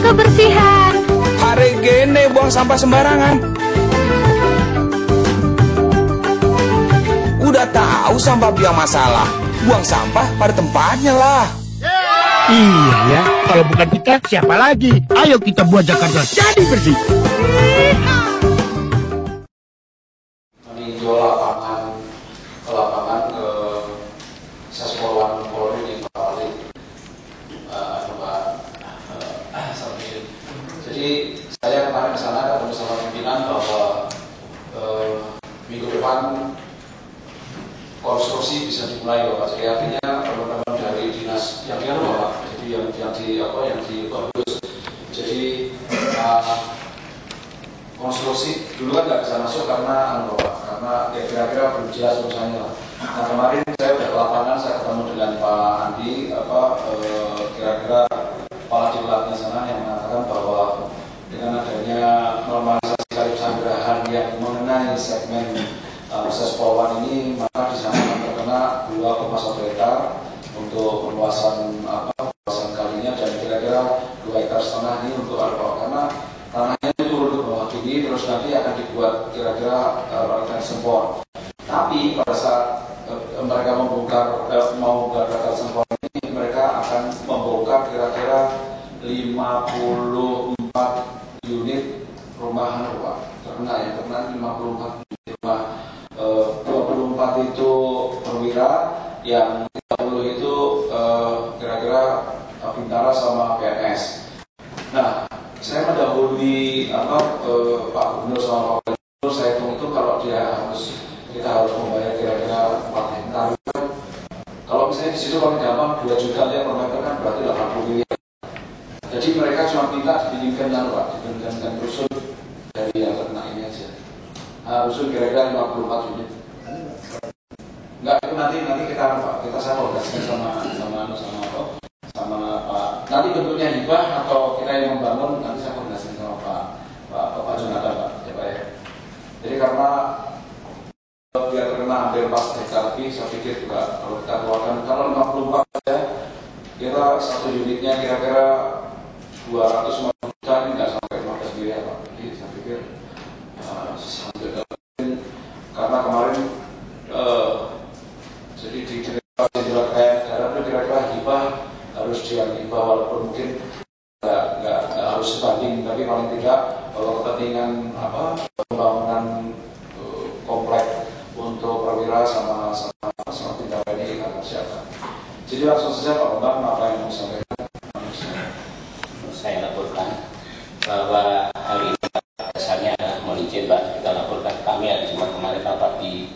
kebersihan. Hari gini buang sampah sembarangan. Udah tahu sampah biang masalah, buang sampah pada tempatnya lah. Iya ya, kalau bukan kita siapa lagi? Ayo kita buat Jakarta jadi bersih. Meninjau lapangan ke Sespolwan Polri di Bali. Jadi saya kemarin ke sana ketemu sama pimpinan bahwa minggu depan konstruksi bisa dimulai, Bapak. Jadi artinya teman-teman dari dinas yang Bapak, jadi yang di Kordus. Jadi konstruksi dulu kan nggak bisa masuk karena Bapak, karena kira-kira belum jelas urusannya lah. Nah kemarin saya udah ke lapangan, saya ketemu dengan Pak Andi, kira-kira kepala diklatnya sana yang mengatakan bahwa dengan adanya normalisasi kali Sanggerahan yang mengenai segmen Sespolwan ini, maka di sana akan terkena 2,1 hektar untuk perluasan kalinya, dan kira-kira 2,5 hektar ini untuk karena tanahnya turun ke bawah gini, terus nanti akan dibuat kira-kira rangkaian sempor. Tapi pada saat mereka mau bongkar rangkaian sempor ini, mereka akan membongkar kira-kira 54 unit rumahan, Pak. Terkena 54 unit rumah. 24 itu perwira, yang 30 itu kira-kira Bintara sama PNS. Nah, saya mendahului Pak Gubernur sama Pak Gubernur, saya hitung itu kalau kita harus membayar kira-kira 4 hektar. Kalau misalnya di situ paling gampang 2 juta ya per meter kan berarti 80 miliar. Jadi mereka cuma minta dipinjamkan Pak, dipinjamkan rusun dari yang terkena ini aja. Rusun kira-kira 54 unit. Enggak, itu nanti kita saya koordinasikan sama Pak. Nanti bentuknya hibah atau kita yang membangun, nanti saya koordinasikan sama Pak Jonathan, Pak. Ya, Pak ya. Jadi karena biar terkena hampir 4 hektar lebih, saya pikir juga kalau kita keluarkan, kalau 54 saja, kita satu unitnya kira-kira 250 juta, ini nggak sampai 15 miliar, Pak. Jadi saya pikir karena kemarin jadi di surat kekayaan negara itu kira-kira hibah harus dihibah, walaupun mungkin nggak harus sebanding, tapi paling tidak kalau kepentingan pembangunan komplek untuk perwira sama Bintara ini kita persiapkan. Jadi langsung saja Pak Bambang, apa yang mau sampaikan? Saya laporkan bahwa hari ini dasarnya mohon izin Pak, kita laporkan kami hari Jumat kemarin rapat di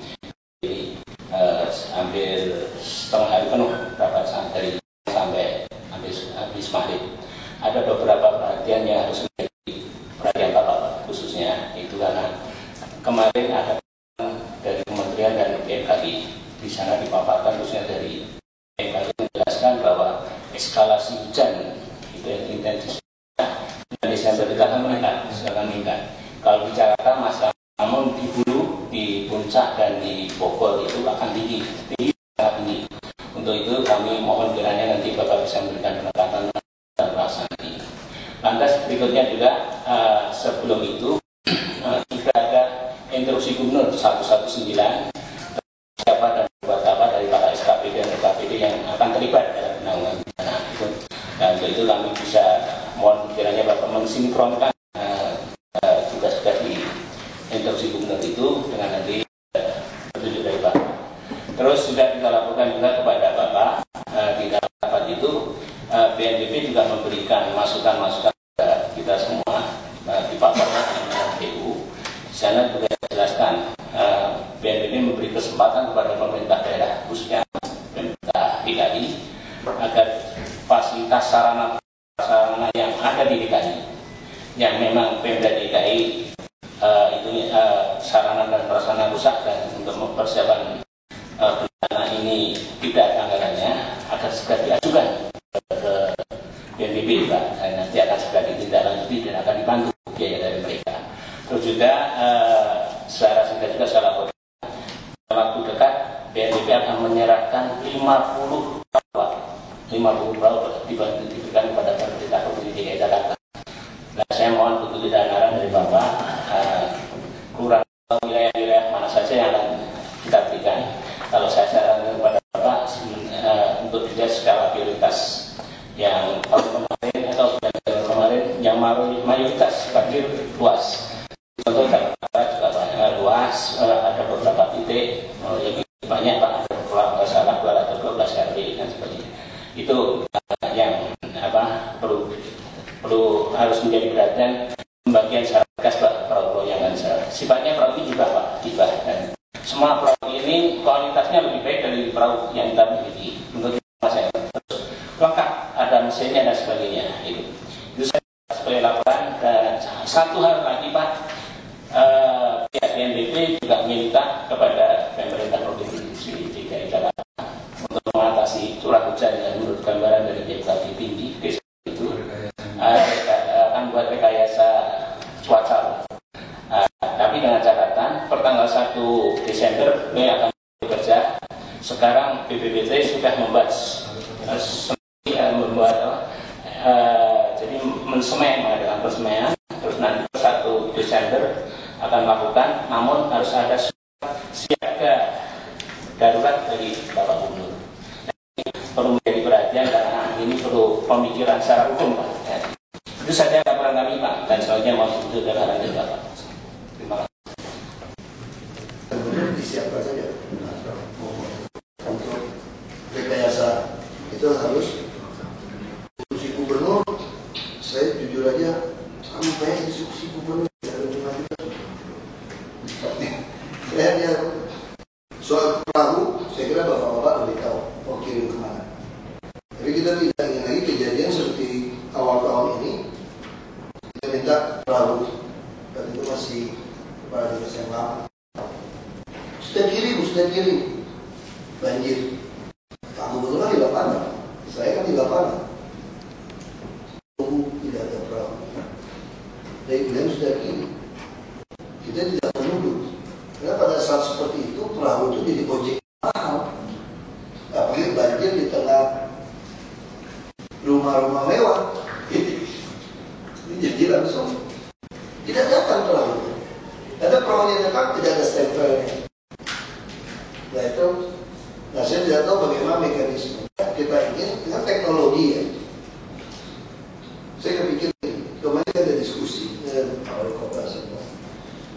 hampir setengah hari penuh rapat dari sampai habis maghrib. Ada beberapa perhatian yang harus menjadi perhatian Bapak khususnya, itu karena kemarin ada dari Kementerian dan BMKG di sana dipaparkan, khususnya dari BMKG menjelaskan bahwa eskalasi hujan itu yang intensitasnya dan Desember itu akan meningkat. Kalau bicarakan masalah, namun di hulu, di puncak dan di Bogor itu akan tinggi sangat tinggi. Untuk itu kami mohon kiranya nanti Bapak bisa memberikan peningkatan dan pelaksanaan. Lantas berikutnya juga sebelum itu jika ada instruksi Gubernur 119 siapa dan buat apa dari para SKPD dan LKPD yang akan terlibat dalam penanggulangan bencana itu. Dan untuk itu kami bisa mohon kiranya Bapak mensinkronkan tugas dari instruksi Gubernur itu dengan nanti petunjuk dari Bapak. Terus sudah kita lakukan juga kepada Bapak di dalam rapat itu, BNPB juga memberikan masukan-masukan kepada kita semua di paparnya dengan PU. Di sana juga dijelaskan BNPB memberi kesempatan kepada pemerintah daerah, khususnya pemerintah DKI, agar fasilitas sarana yang ada di DKI, yang memang Pemda DKI sarana dan prasarana rusak, dan untuk mempersiapkan bencana ini tidak ada anggarannya, agar segera diajukan ke BNPB Pak, dan nanti akan segera ditindaklanjuti dan akan dibantu biaya dari mereka. Terus juga secara singkat juga saya laporkan dalam waktu dekat BNPB akan menyerahkan 50 perahu diberikan kepada pemerintah Provinsi DKI Jakarta ini juga Pak, hibah. Dan semua perahu ini kualitasnya lebih baik dari perahu yang kita miliki. Menurut saya terus lengkap, ada mesinnya dan sebagainya. Itu saya sebagai laporan. Dan satu hal lagi Pak, pihak BNPB juga minta kepada pemerintah provinsi DKI Jakarta untuk mengatasi curah hujan yang menurut gambaran dari BMKG tinggi itu akan buat rekayasa cuaca. Tapi dengan catatan pertanggal 1 Desember ini akan bekerja. Sekarang BPPT sudah membuat jadi mengadakan persemaian, terus nanti 1 Desember akan melakukan, namun harus ada siaga darurat dari Bapak Gubernur. Ini perlu menjadi perhatian karena ini perlu pemikiran secara hukum Pak. Ya. Itu saja laporan kami Pak, dan selanjutnya mau itu dari Bapak. Terima kasih. Kemudian disiapkan saja untuk rekayasa itu harus instruksi gubernur. Saya jujur aja, kamu banyak instruksi gubernur dari saya soal perahu, saya kira bapak-bapak lebih tahu mau kirim kemana. Tapi kita tidak ingin lagi kejadian seperti awal tahun ini. Kita minta perahu, dan itu masih pada dinas yang lama. Sudah kirim, banjir. Kamu betul di lapangan, saya kan di lapangan. Tunggu tidak ada perahu. Dari bulan sudah kirim. Kita tidak menuduh. Karena pada saat seperti itu perahu itu jadi ojek mahal. Apalagi banjir di tengah rumah-rumah mewah. Ini jadi langsung tidak datang perahu. Ada perahu yang datang tidak ada stempelnya. Nah itu, saya tidak tahu bagaimana mekanisme. Kita ingin dengan teknologi ya. Saya kepikir kemarin ada diskusi dengan wali kota semua.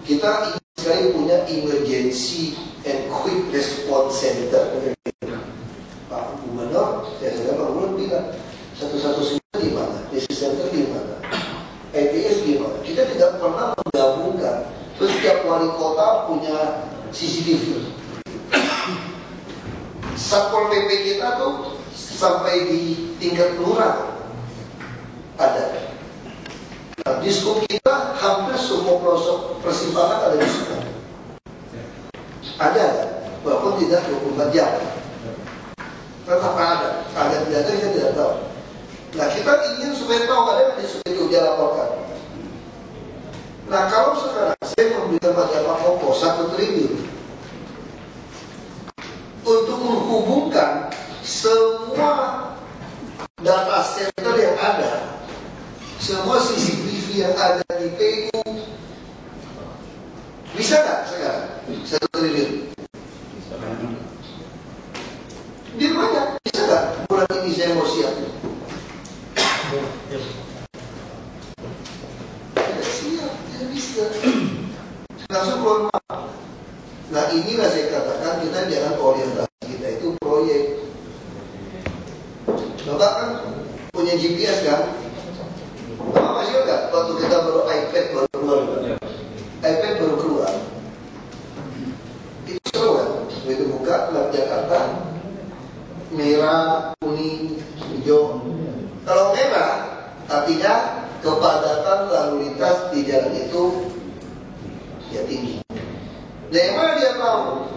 Kita ingin sekali punya emergency and quick response center. Pak Gubernur, saya sudah Pak Gubernur bilang 119 di mana, crisis center di mana, ITS di mana. Kita tidak pernah menggabungkan. Terus setiap wali kota punya CCTV. Satpol PP kita tuh sampai di tingkat kelurahan ada. Nah, diskop kita hampir semua pelosok persimpangan ada di sana. Ada, walaupun tidak 24 jam. Tetap ada tidak ada kita tidak tahu. Nah kita ingin supaya tahu ada di situ itu dia laporkan. Nah kalau sekarang saya memberikan pada Pak Koko 1 triliun untuk menghubungkan semua data center yang ada, semua CCTV yang ada di PU, bisa nggak sekarang 1 triliun? Di mana? Bisa nggak? Bulan ini saya mau siap. Tidak siap, tidak bisa. Langsung keluar rumah. Nah inilah saya katakan kita jangan orientasi kita itu proyek. Bapak kan punya GPS kan? Bapak masih enggak? Waktu kita baru iPad baru keluar, iPad baru keluar. Itu seru kan? Begitu buka map Jakarta, merah, kuning, hijau. Kalau merah artinya kepadatan lalu lintas di jalan itu ya tinggi. Dari mana dia tahu?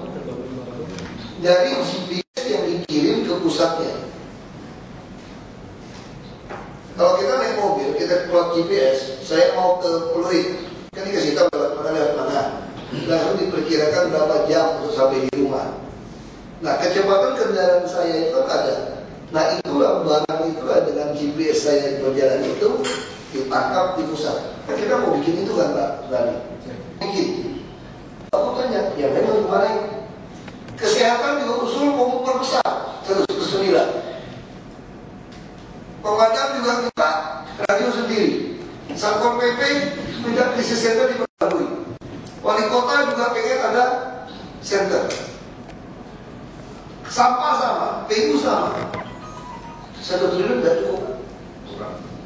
Dari GPS yang dikirim ke pusatnya. Kalau kita naik mobil, kita plot GPS, saya mau ke Pluit, kan dikasih tahu lewat mana. Langsung diperkirakan berapa jam untuk sampai di rumah. Nah kecepatan kendaraan saya itu ada. Nah itulah barang itulah dengan GPS saya berjalan itu ditangkap di pusat. Kita mau bikin itu kan Pak Rani? Bikin. Aku tanya, ya memang kemarin kesehatan juga usul mau memperbesar 109. Pemadam juga minta radio sendiri. Satpol PP minta krisis center diperbarui. Wali kota juga pengen ada center. Sampah sama, PU sama. 1 triliun tidak cukup.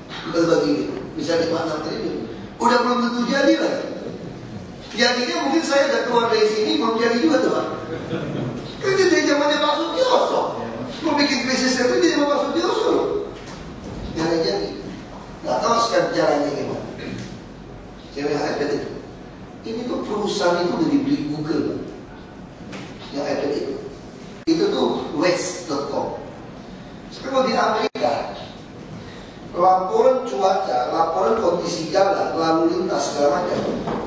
Kita bagi bisa 5-6 triliun. Udah belum tentu jadi lagi. Jadinya mungkin saya udah keluar dari sini belum jadi juga tuh Pak. Kan itu dari zamannya Pak Sutioso. Mau bikin krisis itu di zaman Pak Sutioso loh. Jangan jadi. Nggak tahu sekarang caranya gimana. Yang iPad itu. Ini tuh perusahaan itu udah dibeli Google Pak. Yang iPad itu. Itu tuh waste.com. Sekarang di Amerika, laporan cuaca, laporan kondisi jalan, lalu lintas segala macam.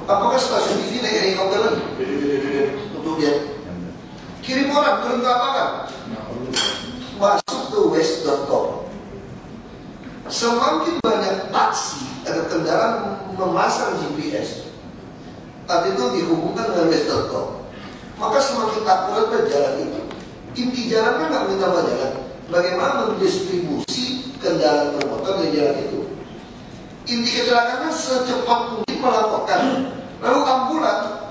Apakah stasiun TV naik helikopter lagi? Untuk dia kirim orang turun ke lapangan, masuk ke waste.com. Semakin banyak taksi atau kendaraan memasang GPS, tadi itu dihubungkan dengan waste.com, maka semakin akurat jalan itu. Inti jalan kan nggak minta jalan. Bagaimana mendistribusi kendaraan bermotor di jalan itu. Inti kecelakaannya secepat mungkin melaporkan. Lalu ambulan,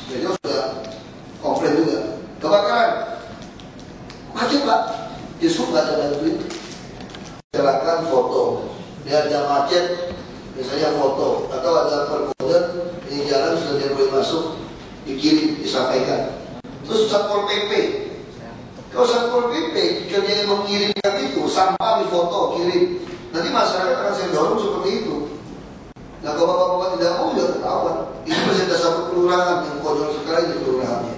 jadi sudah komplain juga, kebakaran, macet Pak, justru nggak ada bantuin. Kecelakaan foto, dia ada macet, misalnya foto, atau ada perbodan, ini jalan sudah tidak boleh masuk, dikirim, disampaikan. Terus Satpol PP. Kalau Satpol PP kerjanya mengirimkan itu, sampah di foto, kirim. Nanti masyarakat akan saya dorong seperti itu. Nah kalau bapak-bapak tidak mau, ya ketahuan. Ini masih ada satu kelurahan yang konyol sekali di kelurahannya.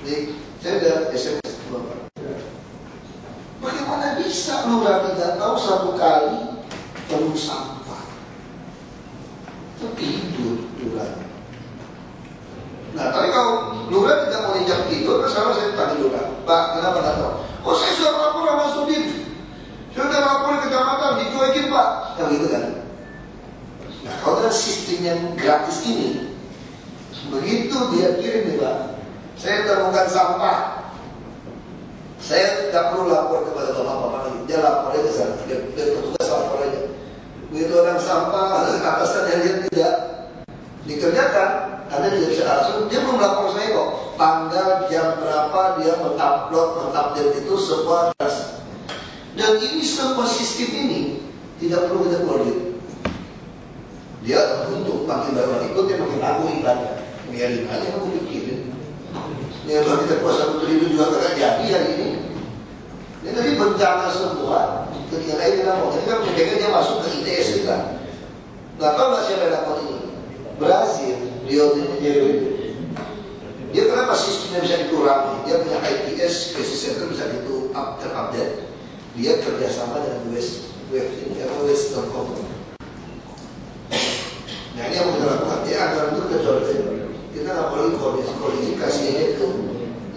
Jadi saya sudah SMS ke bapak. Bagaimana bisa lurah tidak tahu satu kali penuh sampah? Itu tidur lurahnya. Nah, tapi kalau lurah tidak mau dijak tidur, kesana saya tanya lurah, Pak, kenapa nggak tahu? Oh, saya sudah lapor sama Sudin, sudah lapor ke kecamatan, dicuekin Pak, yang gitu kan? Nah, kalau dengan sistem yang gratis ini, begitu dia kirim nih Pak, saya temukan sampah, saya nggak perlu lapor kepada bapak-bapak lagi, dia lapor aja ke sana, dia petugas lapor aja. Begitu orang sampah, atasan yang dia tidak dikerjakan, Anda tidak bisa langsung, dia belum lapor saya kok. Tanggal, jam berapa dia mengupdate itu semua jelas. Dan ini semua sistem ini tidak perlu kita keluar duit. Dia untuk makin banyak ikut, dia makin laku iklannya. Ya iklannya aku pikirin. Ya kalau kita kuasa 1 triliun juga gak jadi hari ini. Ini tadi bencana semua. Ketika lain kita mau, ini kan menjaga dia masuk ke ITS kita. Gak tahu gak siapa yang lapor ini? Brazil, Rio de Janeiro itu. Dia kenapa sistemnya bisa dikurangi? Dia punya ITS, crisis center bisa terupdate. Dia kerjasama dengan West.com. Nah ini yang mau kita lakukan. Dia anggaran itu kita coba. Kita nggak perlu koordinasi, kasih aja itu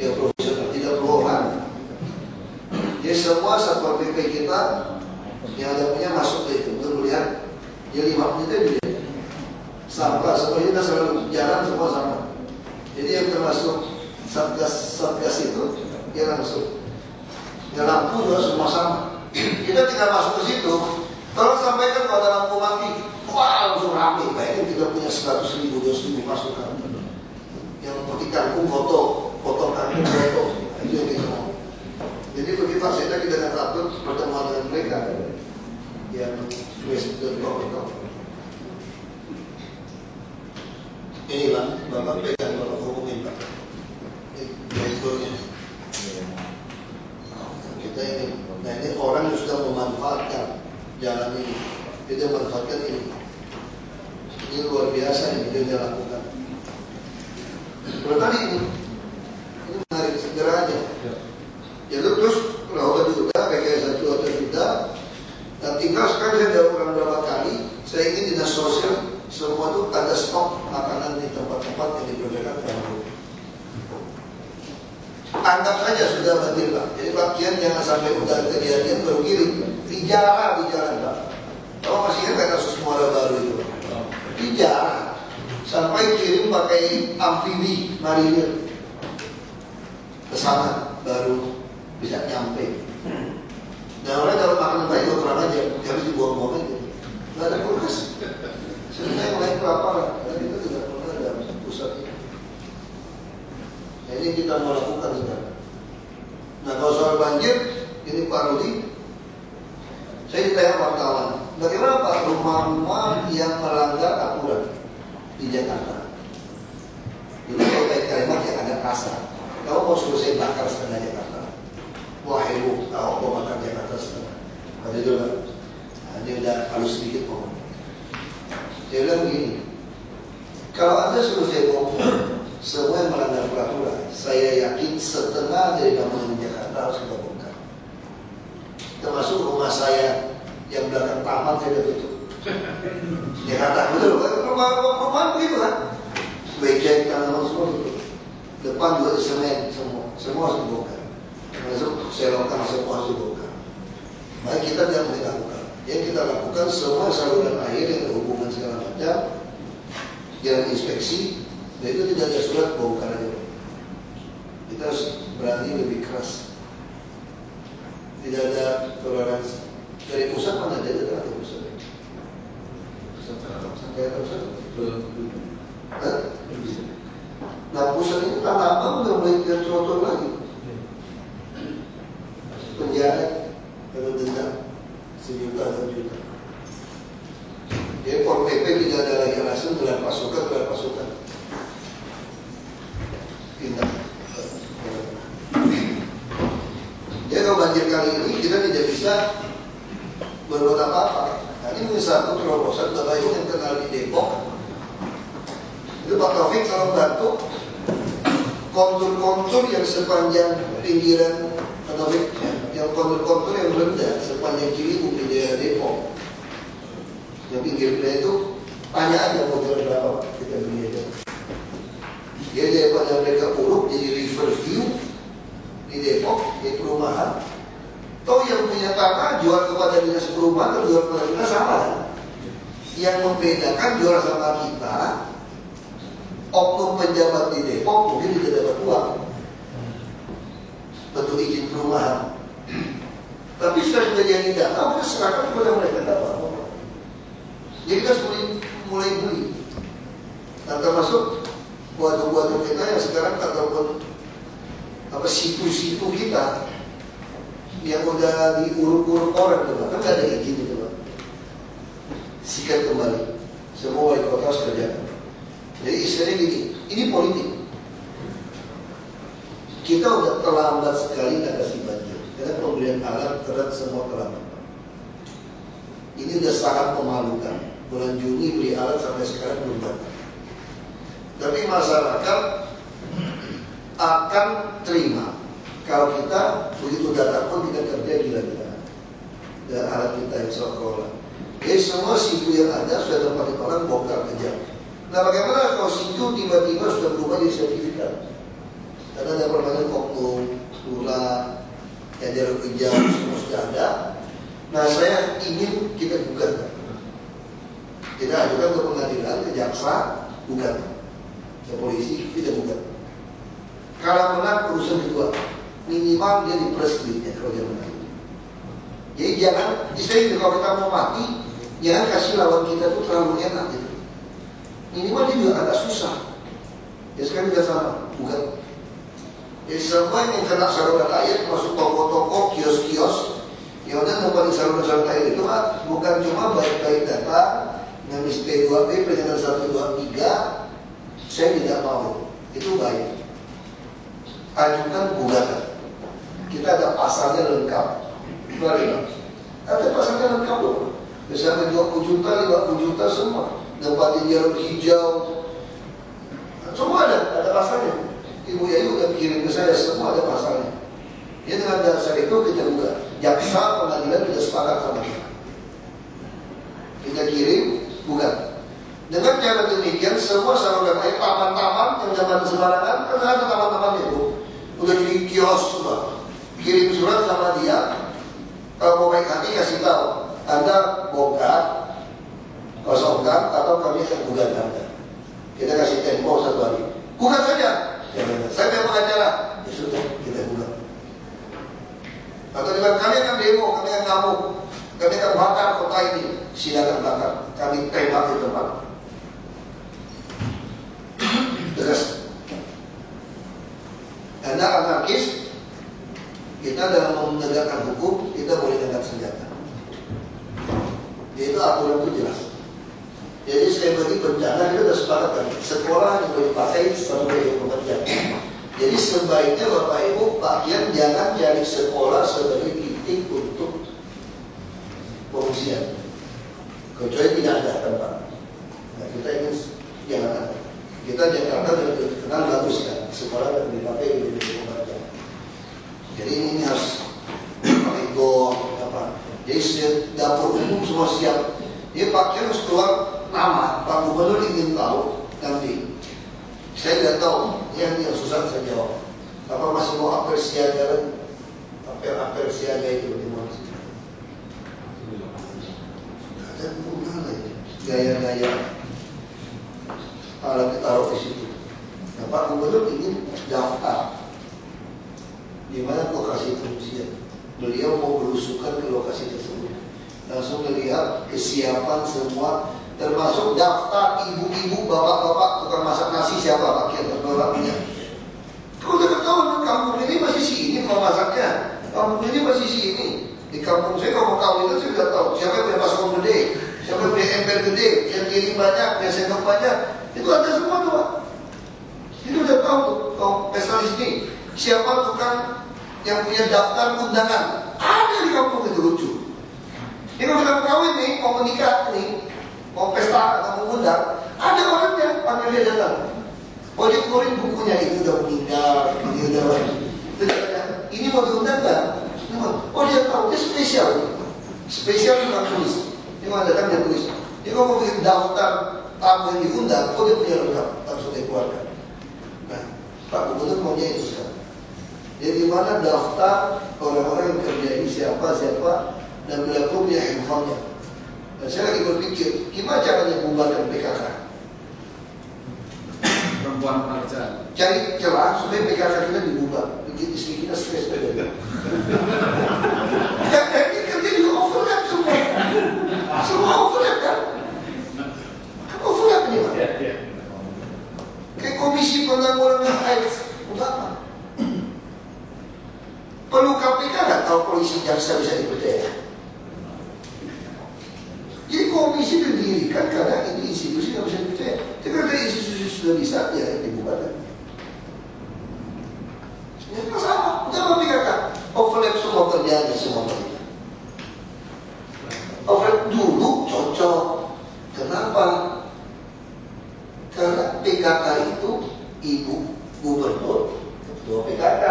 yang profesional, tidak perlu orang. Jadi semua satpol PP kita yang ada punya masuk ke itu. Untuk melihat, dia 5 menit aja. Sampah, semuanya kita selalu jalan semua sama. Jadi yang termasuk satgas itu, dia langsung. Ya lampu juga semua sama. Kita tinggal masuk ke situ. Tolong sampaikan kalau ada lampu mati, wah langsung rame. Kayaknya kita punya 100.000, 200.000 masukan. Yang petikan foto kami foto, itu yang kita mau. Jadi begitu hasilnya kita akan upload pertemuan dengan mereka yang West.com itu. Ini Pak, Bapak pegang, Bapak hubungin Pak. Ini backgroundnya. Kita ini, nah ini orang yang sudah memanfaatkan jalan ini, kita memanfaatkan ini. Ini luar biasa yang dia lakukan. Tadi ini menarik segera aja. Jadi terus kalau juga rekayasa cuaca kita, dan tinggal sekarang saya sudah ulang berapa kali, saya ingin dinas sosial semua itu ada stok makanan di tempat-tempat yang diperlukan baru. Anggap saja sudah banjir Pak. Jadi bagian jangan sampai udah kejadian baru kirim. Dijarah di jalan Pak. Kalau masih ingat kasus Muara Baru itu Pak. Dijarah sampai kirim pakai amfibi marinir ke sana baru bisa nyampe. Dan orang kalau makanan baik kurang aja, harus dibuang-buang aja. Nggak ada kulkas. Sebenarnya mulai kelaparan, karena kita tidak pernah ada pusat ini. Nah, ini kita mau lakukan sekarang. Nah kalau soal banjir, ini Pak Rudi, saya ditanya wartawan, bagaimana Pak rumah-rumah yang melanggar aturan? di Jakarta. Dulu kalau kayak kalimat yang agak kasar. Kalau mau suruh saya bakar setengah Jakarta, wah heboh, tahu mau bakar Jakarta setengah. Waktu itu kan, nah, dia udah halus sedikit ngomong. Dia bilang begini, kalau Anda suruh saya bongkar semua yang melanggar peraturan, saya yakin setengah dari bangunan di Jakarta harus kita bongkar. Termasuk rumah saya yang belakang taman saya udah tutup. Jakarta betul, rumah begitu kan? Becek, tanaman semua tutup. Depan juga semen, semua harus dibongkar. Masuk selokan, semua harus dibongkar. Maka kita tidak boleh lakukan. Yang kita lakukan semua saluran air yang ada hubungan segala macam, jalan inspeksi, dan itu tidak ada surat bongkar aja. Kita harus berani lebih keras. Tidak ada toleransi. Dari pusat mana ada dari pusat? Sampai ada pusat? Nah pusat itu tanah abang udah mulai trotoar lagi. Penjara kalau denda 1 juta 2 juta. Jadi Pol PP tidak ada lagi alasan gelar pasukan. Pindah. Jadi kalau banjir kali ini kita tidak bisa berbuat apa-apa. Nah, ini mungkin satu terobosan Bapak Ibu yang kenal di Depok. Itu Pak Taufik kalau bantu kontur-kontur yang sepanjang pinggiran Pak Taufik, yang kontur-kontur yang rendah sepanjang Ciliwung di daerah Depok. Yang pinggir-pinggir itu tanya aja kontur berapa kita beli aja. Dia daripada mereka uruk jadi river view di Depok, di perumahan. Toh yang punya tanah jual kepada dinas perumahan atau jual kepada dinas sama. Yang membedakan jual sama kita, oknum pejabat di Depok mungkin tidak dapat uang bentuk izin perumahan. Tapi sudah terjadi data, kita serahkan kepada mereka dapat apa. Jadi kita mulai beli. Dan termasuk buat-buat kita yang sekarang ataupun situ-situ kita yang udah diuruk-uruk orang tuh, kan nggak ada izin itu, Pak. Sikat kembali, semua wali kota harus kerjakan. Jadi istilahnya gini, ini politik. Kita udah terlambat sekali atasi banjir, karena pemberian alat terhadap semua terlambat. Ini udah sangat memalukan. Bulan Juni beli alat sampai sekarang belum datang. Tapi masyarakat akan terima kalau kita begitu datang pun kita kerja gila-gila dan alat kita yang sekolah. Jadi semua situ yang ada sudah tempatin orang bongkar kejam. Nah bagaimana kalau situ tiba-tiba sudah berubah jadi sertifikat? Karena ada permainan oknum, lurah, yang jarak kejam semua sudah ada. Nah saya ingin kita gugat. Kita ajukan ke pengadilan, ke jaksa, gugat. Ke polisi, kita gugat. Kalau menang urusan kedua, minimal dia diperes duitnya kalau dia menang. Jadi jangan, istilahnya kalau kita mau mati, jangan kasih lawan kita tuh terlalu enak gitu. Minimal dia juga agak susah. Ya sekarang juga sama, bukan. Jadi semua yang kena saluran air, masuk toko-toko, kios-kios, yang udah nempatin saluran air itu bukan cuma baik-baik data, ngemis P2P, peringatan 1, 2, 3, saya tidak mau. Itu baik. Ajukan gugatan. Kita ada pasalnya lengkap. Mari, ada pasalnya lengkap loh. Misalnya 20 juta, 50 juta semua. Nempatin jarum hijau, semua ada pasalnya. Ibu Yayu udah kirim ke saya, semua ada pasalnya. Ya dengan dasar itu kita buka. Jaksa pengadilan sudah sepakat sama kita. Kita kirim, bukan. Dengan cara demikian semua saluran air, taman-taman yang zaman sembarangan, kan ada taman-tamannya itu. Udah jadi kios semua. Kirim surat sama dia. Kalau mau baik hati kasih tahu, Anda bongkar, kosongkan, atau kami akan gugat Anda. Kita kasih tempo 1 hari. Gugat saja. Ya, saya tidak pengacara. Ya sudah, kita gugat. Atau dengan kami akan demo, kami akan ngamuk, kami akan bakar kota ini. Silakan bakar. Kami tembak di tempat. Tegas. Anda anarkis, kita dalam menegakkan hukum, kita boleh angkat senjata. Jadi itu aturan itu jelas. Jadi saya bagi bencana, kita sudah sepakat dipakai sampai 24 jam. Jadi sebaiknya Bapak Ibu Pakaian jangan cari sekolah sebagai titik untuk pengungsian, kecuali tidak ada tempat. Nah, kita ingin jangan ada. Kita Jakarta sudah terkenal bagus kan, sekolah dan dipakai di 24 jam. Jadi ini harus pakai apa? Jadi dapur umum semua siap. Dia Pakaian harus keluar nama Pak Gubernur ingin tahu nanti. Saya tidak tahu, yang susah saya jawab. Apa masih mau apel siaga itu bagaimana sih? Ada guna lagi, gaya-gaya alat ditaruh di situ. Nah, Pak Gubernur ingin daftar di mana lokasi pengungsian. Beliau mau belusukan ke lokasi tersebut, langsung melihat kesiapan semua. Termasuk daftar ibu-ibu, bapak-bapak tukang masak nasi siapa pakai atau bapaknya. Kalau udah ketahuan kampung ini masih si ini kalau masaknya, kampung ini masih si ini. Di kampung saya kalau mau kawin itu saya sudah tahu siapa yang punya baskom gede, siapa yang punya ember gede, yang giling banyak, yang sendok banyak. Itu ada semua tuh Pak. Itu udah tahu tuh kalau pesta di sini siapa tukang yang punya daftar undangan. Ada di kampung itu lucu. Ini kalau kita mau kawin nih, mau menikah nih, mau pesta atau mengundang, ada orangnya, panggil dia datang. Oh dia keluarin bukunya, itu udah meninggal, ini udah ini mau diundang nggak? Oh dia tahu, dia spesial tukang tulis. Dia mau datang dia tulis. Dia kalau mau bikin daftar tamu yang diundang, oh dia punya lengkap, langsung dia keluarkan. Nah, Pak Gubernur maunya itu sekarang. Jadi di mana daftar orang-orang yang kerja ini siapa, dan beliau punya handphonenya. Dan saya lagi berpikir, gimana caranya bubarkan PKK? Perempuan pekerja. Cari celah supaya PKK kita dibubar, bikin istri kita stres saja. Dan ini kerja juga overlap semua. Semua overlap kan? Overlap ini Pak. Kayak komisi penanggulangan AIDS, untuk apa? Perlu KPK nggak tahu polisi jaksa bisa dipercaya? Jadi komisi didirikan karena ini institusi nggak bisa dipercaya. Tapi kalau institusi sudah bisa, ya dibubarkan. Ya kan sama, udah PKK. Overlap semua kerjanya semua mereka. Overlap dulu cocok. Kenapa? Karena PKK itu ibu gubernur, ketua PKK.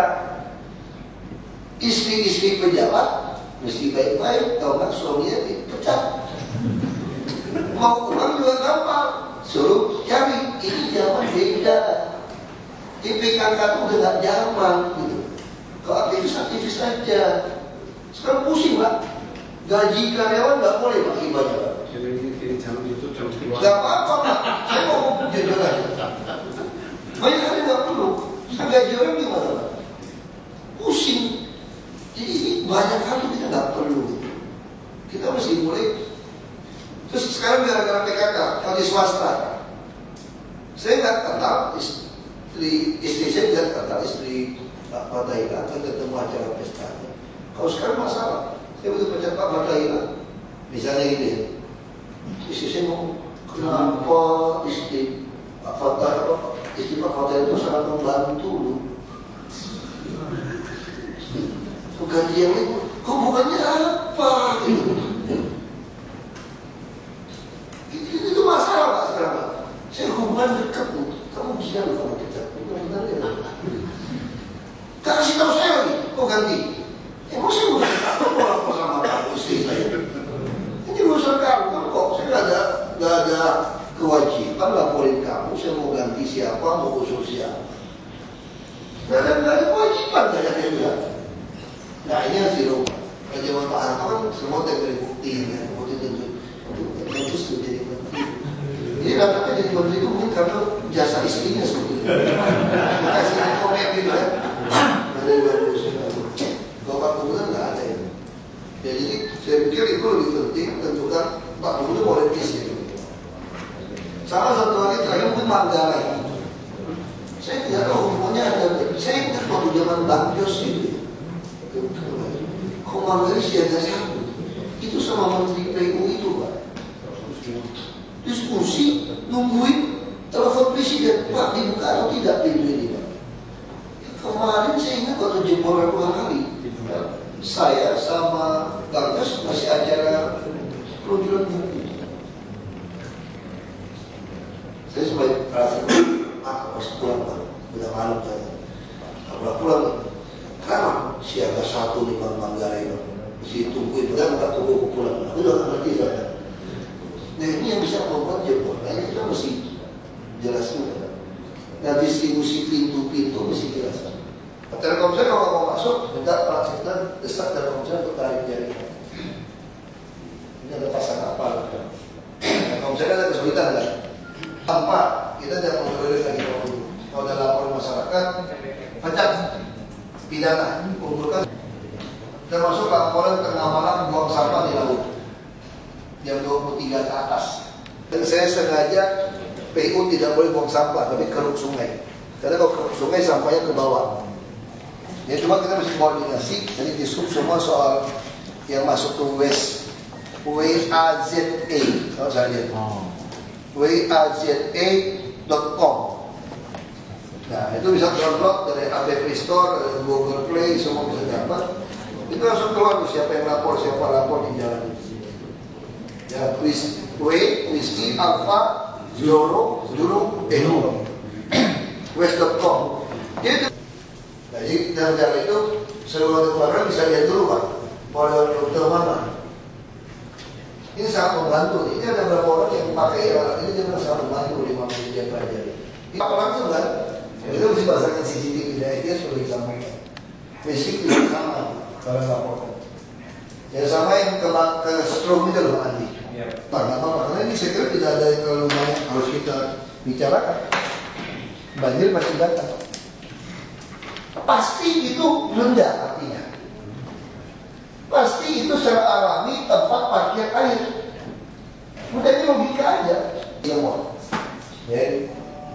Istri-istri pejabat mesti baik-baik, kalau nggak suaminya dipecat. Mau uang juga gampang, suruh cari. Ini zaman beda. Di PKK itu udah gak zaman gitu. Kalau aktivis saja. Sekarang pusing Pak. Gaji karyawan gak boleh Pak, banyak Pak. Ini zaman itu Gak apa-apa Pak. Saya mau jujur aja. Banyak kali gak perlu. Saya gaji orang gimana Pak? Pusing. Jadi banyak kali kita gak perlu gitu. Kita mesti mulai. Terus sekarang gara-gara PKK, kalau di swasta, saya nggak kenal istri saya nggak kenal istri Pak Mataira, akan ketemu acara pestanya. Kalau sekarang masalah, saya butuh pecat Pak Mataira, misalnya gitu ya. Istri saya mau, kenapa istri Pak Mataira itu sangat membantu lu. Ganti yang itu, hubungannya apa? Itu masalah Pak sekarang Pak. Saya hubungan dekat tuh. Kamu gila loh kalau kita. Kasih tahu saya lagi. Kok ganti? Emang saya udah mau apa sama kamu istri saya? Ini urusan kamu kan kok. Saya nggak ada kewajiban laporin kamu. Saya mau ganti siapa, mau usul siapa. Nggak ada kewajiban nggak ada juga. Nah ini harus dirubah. Kalau zaman Pak Harto kan semua teori bukti ya, bukti tentu. Terus jadi menteri. Jadi dapatnya jadi menteri itu mungkin karena jasa istrinya sebetulnya. Kasih rekomend gitu kan. Ada bagus. Kalau Pak Gubernur nggak ada ya. Jadi saya pikir itu lebih penting tentukan Pak Gubernur politis gitu. Sama satu lagi terakhir mungkin Manggarai. Saya tidak tahu hubungannya ada. Saya ingat waktu zaman Bang Yos gitu. Kok Manggarai siaga satu? Itu sama Menteri PU itu Pak. Diskusi, nungguin Telepon presiden, Pak dibuka atau tidak pintu ini Pak? Kemarin saya ingat waktu jebolan 2 kali, saya sama Bagas masih acara perunjukan buku. Saya sebagai perasaan, harus pulang Pak, udah malam tadi. Kalau pulang, karena siaga 1 di Manggarai Pak, mesti tungguin, udah nggak tunggu pulang, aku udah ngerti saya. Nah ini yang bisa membuat jebol, nah kita mesti jelas juga. Nah distribusi pintu-pintu mesti jelas. Telkomsel kalau mau masuk, minta Pak Sekda desak Telkomsel untuk tarik jaringan. Ini ada pasang apa? Telkomsel kan ada kesulitan kan? Tanpa kita tidak mengumpulkan lagi kalau ada laporan masyarakat, pecat pidana, kumpulkan. Termasuk laporan tengah malam buang sampah di laut jam 23 ke atas. Dan saya sengaja PU tidak boleh buang sampah, tapi keruk sungai. Karena kalau keruk sungai sampahnya ke bawah. Ya cuma kita mesti koordinasi. Jadi diskup semua soal yang masuk ke WAZA, kalau saya lihat waza.com. Nah itu bisa download dari App Store, Google Play, semua bisa dapat. Itu langsung keluar siapa yang lapor, siapa lapor di jalan. Ya, Whiskey Alpha Zero West.com. Jadi dalam cara itu seluruh orang bisa lihat dulu Pak, mau rute mana. Ini sangat membantu. Ini ada beberapa orang yang pakai alat ini juga sangat membantu di mana dia pelajari. Ini langsung kan, itu mesti pasangkan CCTV dia sudah disampaikan. Basic itu sama kalau laporkan. Ya sama yang ke strom itu loh Andi. Pak, nggak apa-apa, karena ini saya kira tidak ada yang terlalu banyak harus kita bicarakan. Banjir pasti datang. Pasti itu rendah artinya. Pasti itu secara alami tempat parkir air. Udah ini logika aja. Yang mau. Ya,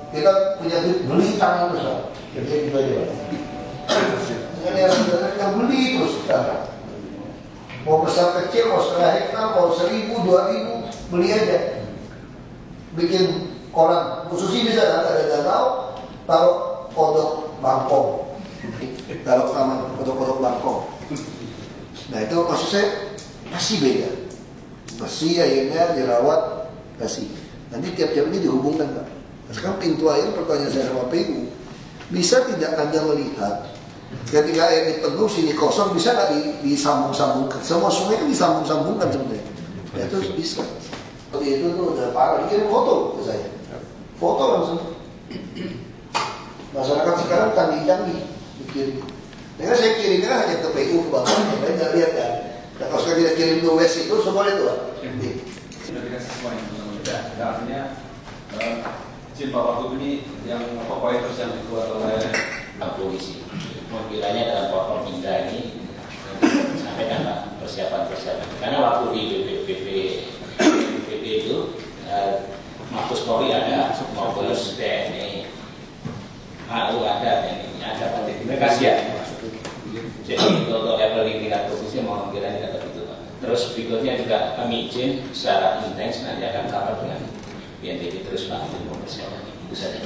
kita punya duit beli tanah besar. Jadi gitu aja. Dengan yang beli terus sekarang. Mau besar kecil, mau setengah hektar, mau 1.000, 2.000, beli aja. Bikin kolam, khususnya bisa ada danau, taruh kodok bangkong, taruh taman kodok bangkong. Nah itu maksud saya pasti beda. Pasti airnya dirawat, pasti. Nanti tiap-tiap ini dihubungkan Pak. Nah, sekarang pintu air, pertanyaan saya sama PU, bisa tidak Anda melihat ketika air ini penuh, sini kosong, bisa nggak disambung-sambungkan? Semua sungai kan disambung-sambungkan sebenarnya. Ya itu bisa. Seperti itu tuh udah parah. Dikirim foto ke saya. Foto langsung. Masyarakat sekarang canggih-canggih dikirim. Dengan saya kirimnya hanya ke PU ke Bapak. Saya nggak lihat kan. Dan kalau saya tidak kirim ke WES itu semua itu Pak. Sudah dikasih semuanya. Artinya izin Pak Wagub ini yang pokoknya terus yang dikeluar oleh polisi. Kiranya dalam pokok Indra ini sampaikan Pak persiapan. Karena waktu di BPP itu Mabes Polri ada, Mabes TNI, AU ada, TNI ada, mereka siap. Jadi untuk level di tingkat provinsi mau kiranya dapat itu Pak. Terus berikutnya juga kami izin secara intens nanti akan kabar dengan BNPB terus Pak untuk mempersiapkan itu saja.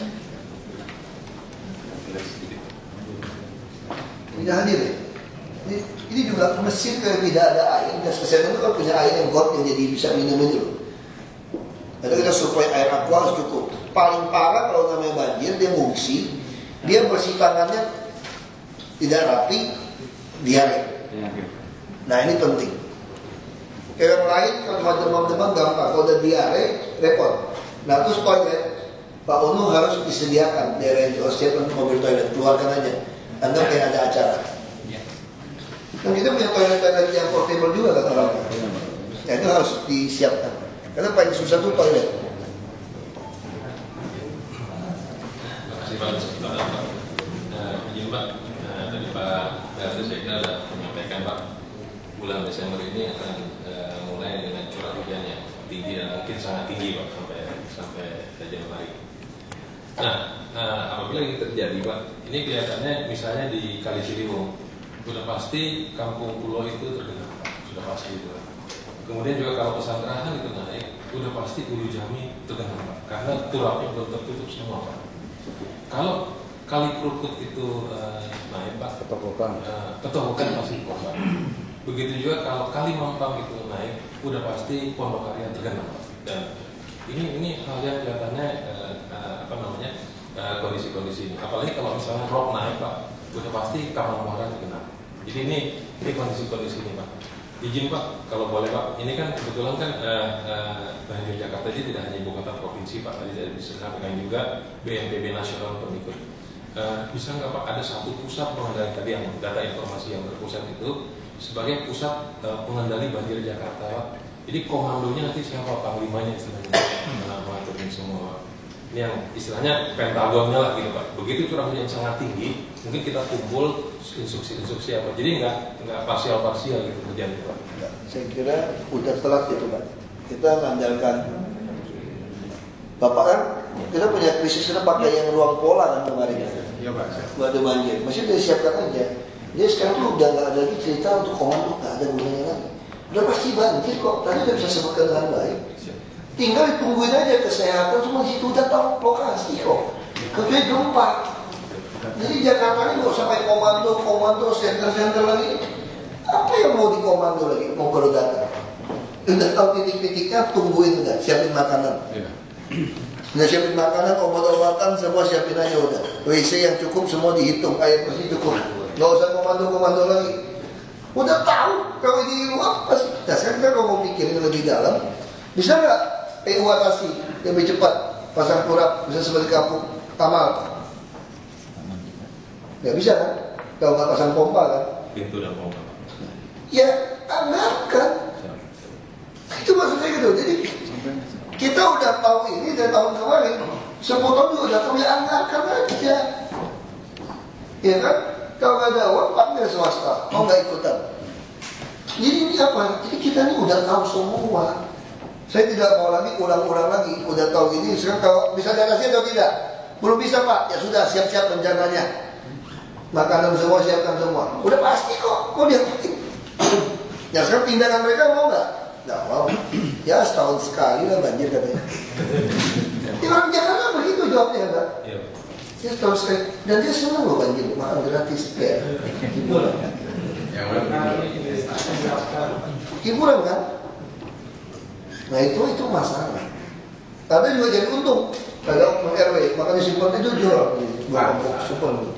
Tidak hadir ya? Ini juga mesin kalau tidak ada air, dinas kesehatan itu kan punya air yang got yang jadi bisa minum itu loh. Jadi kita supaya air aqua harus cukup. Paling parah kalau namanya banjir, dia ngungsi, dia bersih tangannya tidak rapi, diare. Nah ini penting. Yang lain kalau demam-demam gampang, kalau udah diare repot. Nah terus toilet, Pak Unu harus disediakan daerah itu, siap untuk mobil toilet, keluarkan aja. Anda kayak ada acara. Dan kita punya toilet-toilet yang portable juga kan orang. Ya itu harus disiapkan. Karena paling susah itu toilet. Terima kasih Pak. Izin Pak, tadi Pak Dardo saya kira sudah menyampaikan Pak, bulan Desember ini akan mulai dengan curah hujan yang tinggi dan mungkin sangat tinggi Pak sampai Januari. Nah, apabila ini terjadi Pak, ini kelihatannya misalnya di Kali Ciliwung, sudah pasti kampung pulau itu tergenang Pak, sudah pasti itu Pak. Kemudian juga kalau Pesanggerahan itu naik, udah pasti Ulu Jami tergenang Pak, karena turapnya belum tertutup semua Pak. Kalau Kali Krukut itu naik Pak, Ketobokan pasti Pak. Begitu juga kalau Kali Mampang itu naik, udah pasti Pondokarya tergenang Pak. Dan ini hal yang kelihatannya kondisi-kondisi ini. Apalagi kalau misalnya rop naik Pak, udah pasti Kamal Muara tergenang. Jadi ini kondisi-kondisi ini Pak. Izin Pak, kalau boleh Pak, ini kan kebetulan kan banjir Jakarta ini tidak hanya ibu kota provinsi Pak, tadi saya disampaikan juga BNPB nasional pengikut. Bisa nggak Pak ada satu pusat pengendali tadi yang data informasi yang terpusat itu sebagai pusat pengendali banjir Jakarta Pak. Jadi komandonya nanti siapa panglimanya istilahnya mengatur ini semua Pak. Ini yang istilahnya pentagonnya lah gitu Pak. Begitu curah hujan sangat tinggi, mungkin kita kumpul instruksi-instruksi apa. Jadi nggak parsial-parsial gitu hujan Pak. Saya kira udah telat gitu Pak. Kita mengandalkan Bapak kan kita punya krisis kita pakai yang ruang pola kan kemarin. Iya Pak. Ada banjir, masih udah disiapkan aja. Jadi sekarang tuh udah nggak ada lagi cerita untuk komando, nggak ada gunanya lagi. Udah pasti banjir kok. Tadi udah bisa sebutkan dengan baik. Tinggal ditungguin aja kesehatan, cuma situ udah tahu lokasi kok. Kecuali gempa. Jadi Jakarta ini nggak usah pakai komando, center lagi. Apa yang mau dikomando lagi? Mau baru datang. Udah tahu titik-titiknya, tungguin udah, siapin makanan. Udah siapin makanan, obat-obatan, semua siapin aja udah. WC yang cukup semua dihitung, air bersih cukup. Nggak usah komando lagi. Udah tahu kalau ini luar pasti. Nah sekarang kita kalau mau pikirin lebih dalam, bisa nggak PU atasi lebih cepat pasang turap bisa seperti kampung Kamal? Nggak bisa kan? Kalau nggak pasang pompa kan? Pintu dan pompa. Ya anggarkan. Itu maksudnya gitu. Jadi kita udah tahu ini dari tahun kemarin. Sepotong juga udah tahu ya anggarkan aja. Ya kan? Kalau nggak ada uang panggil swasta. Mau nggak ikutan? Jadi ini apa? Jadi kita ini udah tahu semua. Saya tidak mau lagi ulang-ulang lagi. Udah tahu ini. Sekarang kalau bisa diatasi atau tidak? Belum bisa Pak. Ya sudah siap-siap rencananya. Makanan semua siapkan semua. Udah pasti kok. Kok dia? Ya sekarang tindakan mereka mau nggak? Nggak mau. Ya setahun sekali lah banjir katanya. Ya orang Jakarta begitu jawabnya kan? Ya setahun sekali. Dan dia senang loh banjir. Makan gratis. Ya. Hiburan kan? Nah itu masalah. Ada juga jadi untung. Kalau RW makanya simpan itu jual. Simpan.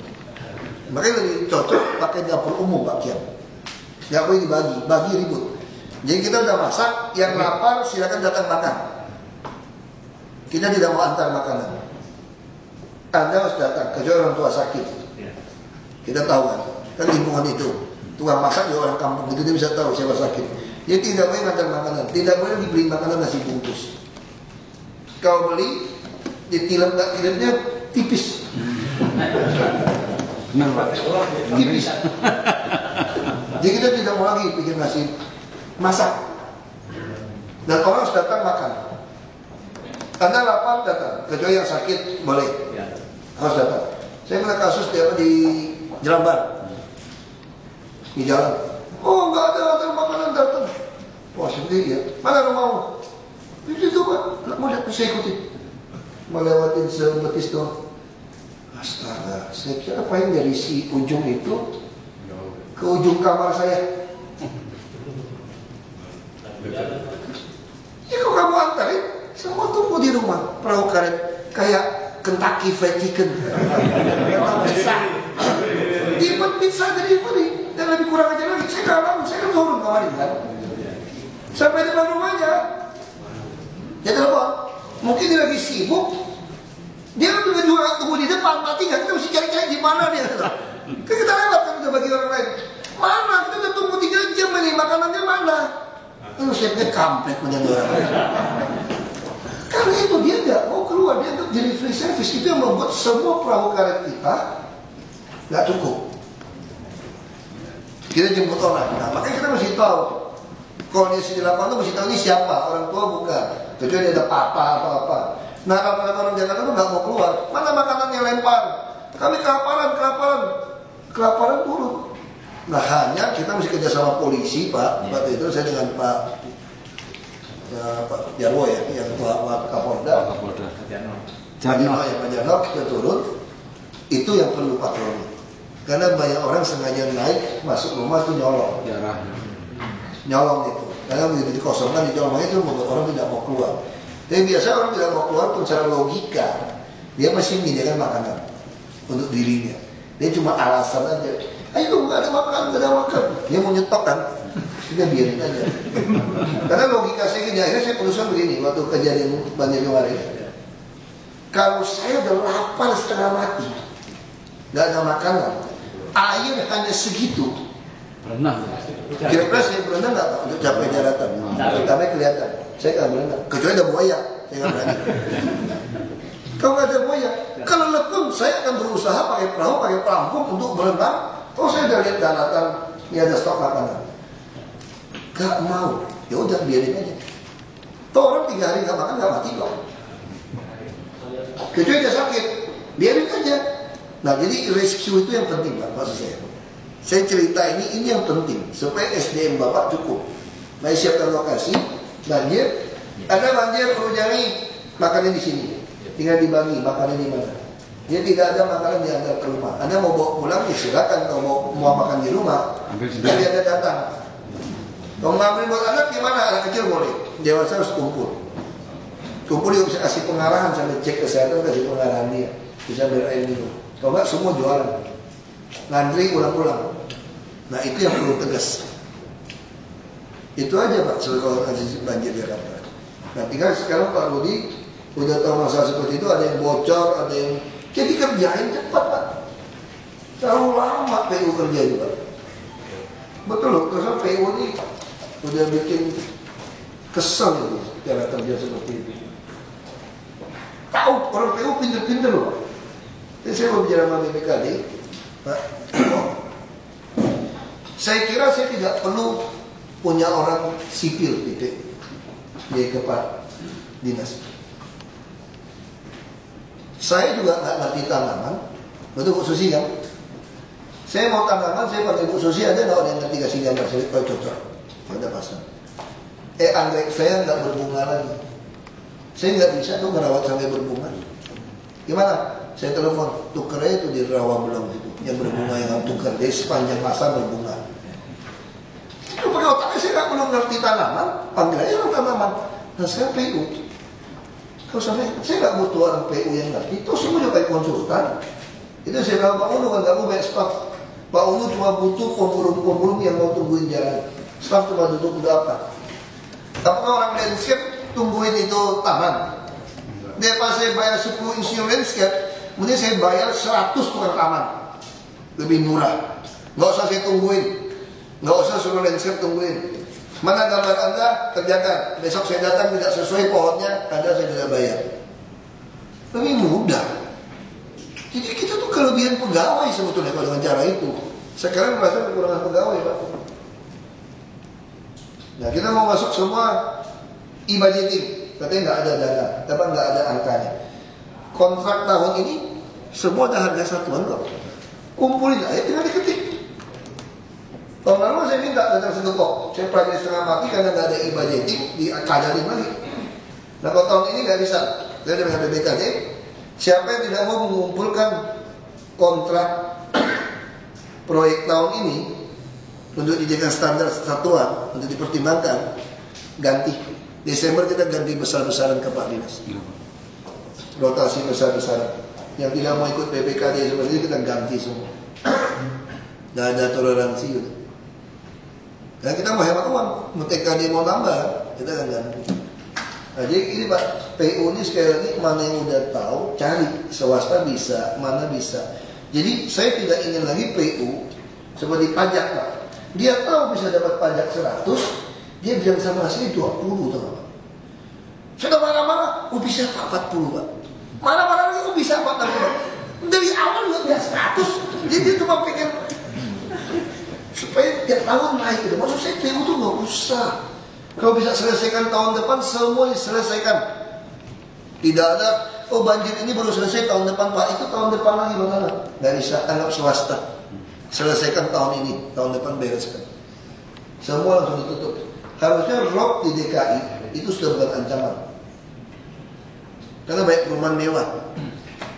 Makanya lebih cocok pakai dapur umum Pak Kiam. Dapur ini bagi ribut. Jadi kita udah masak, yang lapar silakan datang makan. Kita tidak mau antar makanan. Anda harus datang, kecuali orang tua sakit. Kita tahu kan lingkungan itu. Tukang masak juga orang kampung itu dia bisa tahu siapa sakit. Jadi tidak boleh ngantar makanan, tidak boleh dibeli makanan nasi bungkus. Kalau beli, tilamnya tipis. Tipis. Jadi kita tidak mau lagi bikin nasi masak. Dan orang harus datang makan. Anda lapar datang, kecuali yang sakit boleh. Harus datang. Saya pernah kasus di Jelambar. Di jalan. Oh nggak ada makanan datang. Wah sendiri ya. Mana rumahmu? Itu Pak. Mau lihat saya ikutin. Melewatin sebetis doang. Astaga. Saya kira apa yang dari si ujung itu ke ujung kamar saya. Ya kalau kamu antarin, semua tunggu di rumah. Perahu karet kayak Kentucky Fried Chicken. Pizza. Even pizza delivery. Dan lebih kurang aja lagi. Saya kan turun kemarin kan. Sampai depan rumahnya. Dia telepon. Mungkin dia lagi sibuk. Dia kan juga tunggu di depan. Mati nggak? Kita mesti cari-cari di mana dia. Kan kita lewat kan udah bagi orang lain. Mana? Kita udah tunggu 3 jam ini. Makanannya mana? Itu chefnya kampret menjadi orang lain. Karena itu dia nggak mau keluar. Dia untuk jadi free service. Itu yang membuat semua perahu karet kita nggak cukup. Kita jemput orang. Nah, makanya kita mesti tahu. Kalau dia di lapangan itu mesti tahu ini siapa. Orang tua bukan. Kecuali ada papa atau apa. Nah, kalau orang Jakarta itu nggak mau keluar. Mana makanannya lempar. Kami kelaparan turun. Nah, hanya kita mesti kerja sama polisi, Pak. Waktu itu saya dengan Pak Pak Jarwo ya, yang Pak Kapolda. Jarno ya, Pak Jarno kita turun. Itu yang perlu patroli. Karena banyak orang sengaja naik masuk rumah tuh nyolong. Nyolong itu. Karena begitu dikosongkan dicolong itu membuat orang tidak mau keluar. Tapi biasa orang tidak mau keluar pun secara logika dia masih menyediakan makanan untuk dirinya. Dia cuma alasan aja. Ayo nggak ada makan, nggak ada makan. Dia mau nyetok kan? Kita biarin aja. Karena logika saya gini, akhirnya saya putuskan begini waktu kejadian banjir kemarin. Kalau saya udah lapar setengah mati, nggak ada makanan, air hanya segitu. Kira-kira saya berenang nggak Pak untuk capai daratan? Tapi kelihatan, saya nggak berenang. Kecuali ada buaya, saya nggak berani. Kalau nggak ada buaya, kalau lekung saya akan berusaha pakai perahu, pakai pelampung untuk berenang. Oh saya udah lihat daratan, ini ada stok makanan. Gak mau, ya udah biarin aja. Toh orang 3 hari nggak makan nggak mati kok. Kecuali dia sakit, biarin aja. Nah jadi rescue itu yang penting Pak, maksud saya. Saya cerita ini yang penting supaya SDM Bapak cukup. Nah siapkan lokasi, banjir, ada banjir perlu nyari makanan di sini, tinggal dibagi makanan di mana. Dia tidak ada makanan diantar ke rumah. Anda mau bawa pulang ya silakan. Kalau mau makan di rumah, jadi Anda datang. Kalau ngambil buat anak gimana? Anak kecil boleh, dewasa harus kumpul. Kumpul juga bisa kasih pengarahan sambil cek kesehatan, kasih pengarahan dia, bisa beli air minum. Kalau nggak semua jualan, ngantri ulang-ulang. Nah itu yang perlu tegas. Itu aja Pak soal banjir Jakarta. Nah tinggal sekarang Pak Rudi udah tahu masalah seperti itu, ada yang bocor, ada yang jadi kerjain cepat Pak. Terlalu lama PU kerja itu Pak. Betul loh, karena PU ini udah bikin kesel itu cara kerja seperti itu. Tahu orang PU pinter-pinter loh. Jadi saya mau bicara sama BPKD, Pak. Saya kira saya tidak perlu punya orang sipil di kepala dinas. Saya juga nggak ngerti tanaman, betul Bu Susi kan? Saya mau tanaman, saya pakai Bu Susi aja, nggak ada yang ngerti kasih gambar, saya cocok, ada pasang. Anggrek saya nggak berbunga lagi. Saya nggak bisa tuh merawat sampai berbunga. Gimana? Saya telepon, tukernya itu di Rawabelong itu, yang berbunga yang tuker, dia sepanjang masa berbunga. Itu pakai otaknya saya nggak perlu ngerti tanaman, panggil aja orang tanaman. Nah sekarang PU. Kalau sampai saya nggak butuh orang PU yang ngerti, itu semua juga kayak konsultan. Itu saya bilang Pak Unu kan nggak mau banyak staff. Pak Unu cuma butuh pemulung yang mau tungguin jalan. Staff cuma duduk udah apa? Apakah orang landscape tungguin itu taman? Dia pas saya bayar 10 insinyur landscape, mending saya bayar 100 tukang taman, lebih murah. Nggak usah saya tungguin, nggak usah suruh landscape tungguin. Mana gambar Anda, kerjakan. Besok saya datang tidak sesuai pohonnya, Anda saya tidak bayar. Lebih mudah. Jadi kita tuh kelebihan pegawai sebetulnya kalau dengan cara itu. Sekarang merasa kekurangan pegawai Pak. Nah kita mau masuk semua e-budgeting, katanya nggak ada dana, tapi nggak ada angkanya. Kontrak tahun ini semua ada harga satuan kok. Kumpulin aja, tinggal diketik. Tahun lalu saya minta datang Sedekok, saya pelajari setengah mati karena nggak ada e-budgeting, dikadarin lagi. Nah kalau tahun ini nggak bisa, saya dengan BPKD, siapa yang tidak mau mengumpulkan kontrak proyek tahun ini untuk dijadikan standar satuan, untuk dipertimbangkan, ganti. Desember kita ganti besar-besaran ke Pak Dinas. Rotasi besar-besaran. Yang tidak mau ikut BPKD seperti itu kita ganti semua. Nggak ada toleransi gitu. Dan kita mau hemat uang, mau TKD mau tambah, kita akan ganti. Nah, jadi ini Pak, PU ini sekali lagi mana yang udah tahu, cari. Swasta bisa, mana bisa. Jadi saya tidak ingin lagi PU seperti pajak Pak. Dia tahu bisa dapat pajak 100, dia bilang sama saya 20 tahu Pak. Sudah marah-marah, bisa Pak 40 Pak. Marah-marah lagi, bisa Pak 40. Dari awal juga bisa 100. Jadi dia cuma pikir supaya tiap tahun naik gitu. Maksud saya PU tuh nggak usah. Kalau bisa selesaikan tahun depan, semua diselesaikan. Tidak ada, oh banjir ini baru selesai tahun depan Pak, itu tahun depan lagi bagaimana? Nggak bisa, anggap swasta. Selesaikan tahun ini, tahun depan bereskan. Semua langsung ditutup. Harusnya ROP di DKI itu sudah bukan ancaman. Karena banyak perumahan mewah.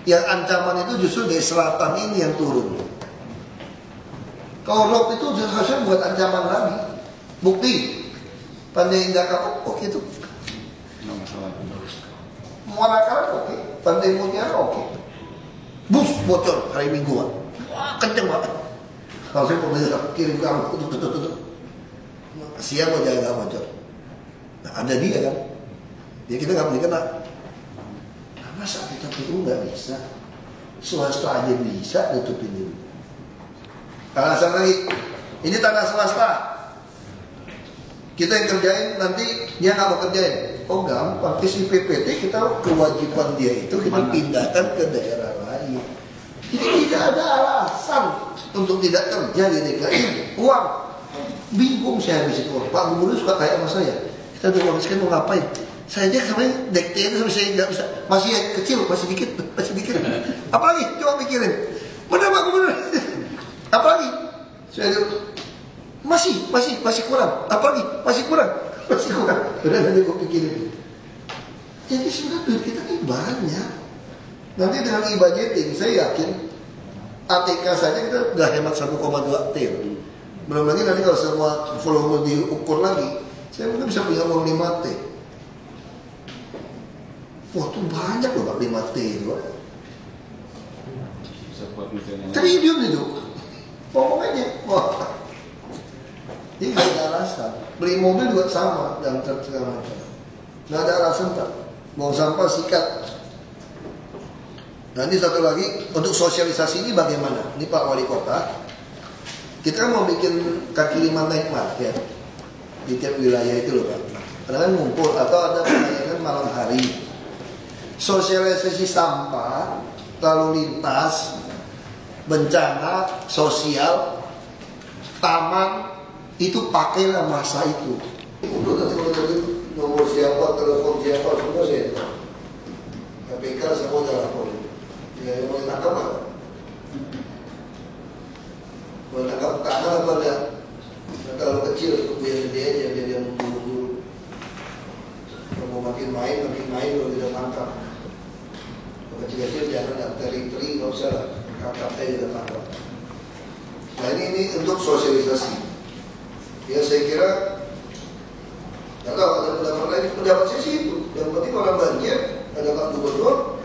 Yang ancaman itu justru dari selatan ini yang turun. Kalau rob itu harusnya buat ancaman lagi. Bukti Pantai Indah Kapuk oke itu. Muara Karang oke, Pantai Mutiara oke. Bus bocor hari Mingguan. Wah, kenceng banget. Kalau saya pemerintah kirim ke aku tutup. Siang mau jaga nggak bocor. Nah, ada dia kan. Dia kita nggak boleh kena. Nah, masa kita itu nggak bisa? Swasta aja bisa tutupin dulu. Alasan lagi, ini tanah swasta. Kita yang kerjain nanti dia nggak mau kerjain. Oh gampang, isi PPT kita kewajiban dia itu kita pindahkan ke daerah lain. Jadi tidak ada alasan untuk tidak kerja di DKI. Uang, bingung saya habis itu. Pak Gubernur suka tanya sama saya. Kita udah uang sekian mau ngapain? Saya aja kemarin DKI itu saya nggak bisa. Masih kecil, masih dikit. Apalagi? Coba pikirin. Benar Pak Gubernur. Apalagi? Saya masih kurang. Apalagi? Masih kurang. Udah nanti gue pikirin. Jadi sebenarnya duit kita ini banyak. Nanti dengan e-budgeting saya yakin ATK saja kita udah hemat 1,2 T. Belum lagi nanti kalau semua volume diukur lagi, saya mungkin bisa punya uang 5 T. Wah itu banyak loh Pak 5 T itu. Triliun itu. Ngomong aja. Wah. Ini gak ada alasan. Beli mobil juga sama dan segala macam. Gak ada alasan tak. Buang sampah sikat. Nah ini satu lagi untuk sosialisasi ini bagaimana? Ini Pak Wali Kota. Kita mau bikin kaki lima naik market di tiap wilayah itu loh Pak. Karena kan ngumpul atau ada penayangan malam hari. Sosialisasi sampah, lalu lintas, bencana sosial, taman. Itu pakailah masa itu. Untuk nanti kalau nomor siapa, telepon siapa, semua saya tahu. KPK semua udah lapor. Ya yang mau ditangkap apa? Mau tangkap tangan apa enggak? Nah, kalau kecil biar gede aja, biar dia memburu-buru. Kalau mau makin main kalau tidak tangkap. Kalau kecil-kecil jangan teri-teri, nggak usah lah. KKP tidak tangkap. Nah ini untuk sosialisasi. Ya saya kira nggak tahu ada pendapat lain. Pendapat saya sih itu. Yang penting orang banjir ada Pak Gubernur,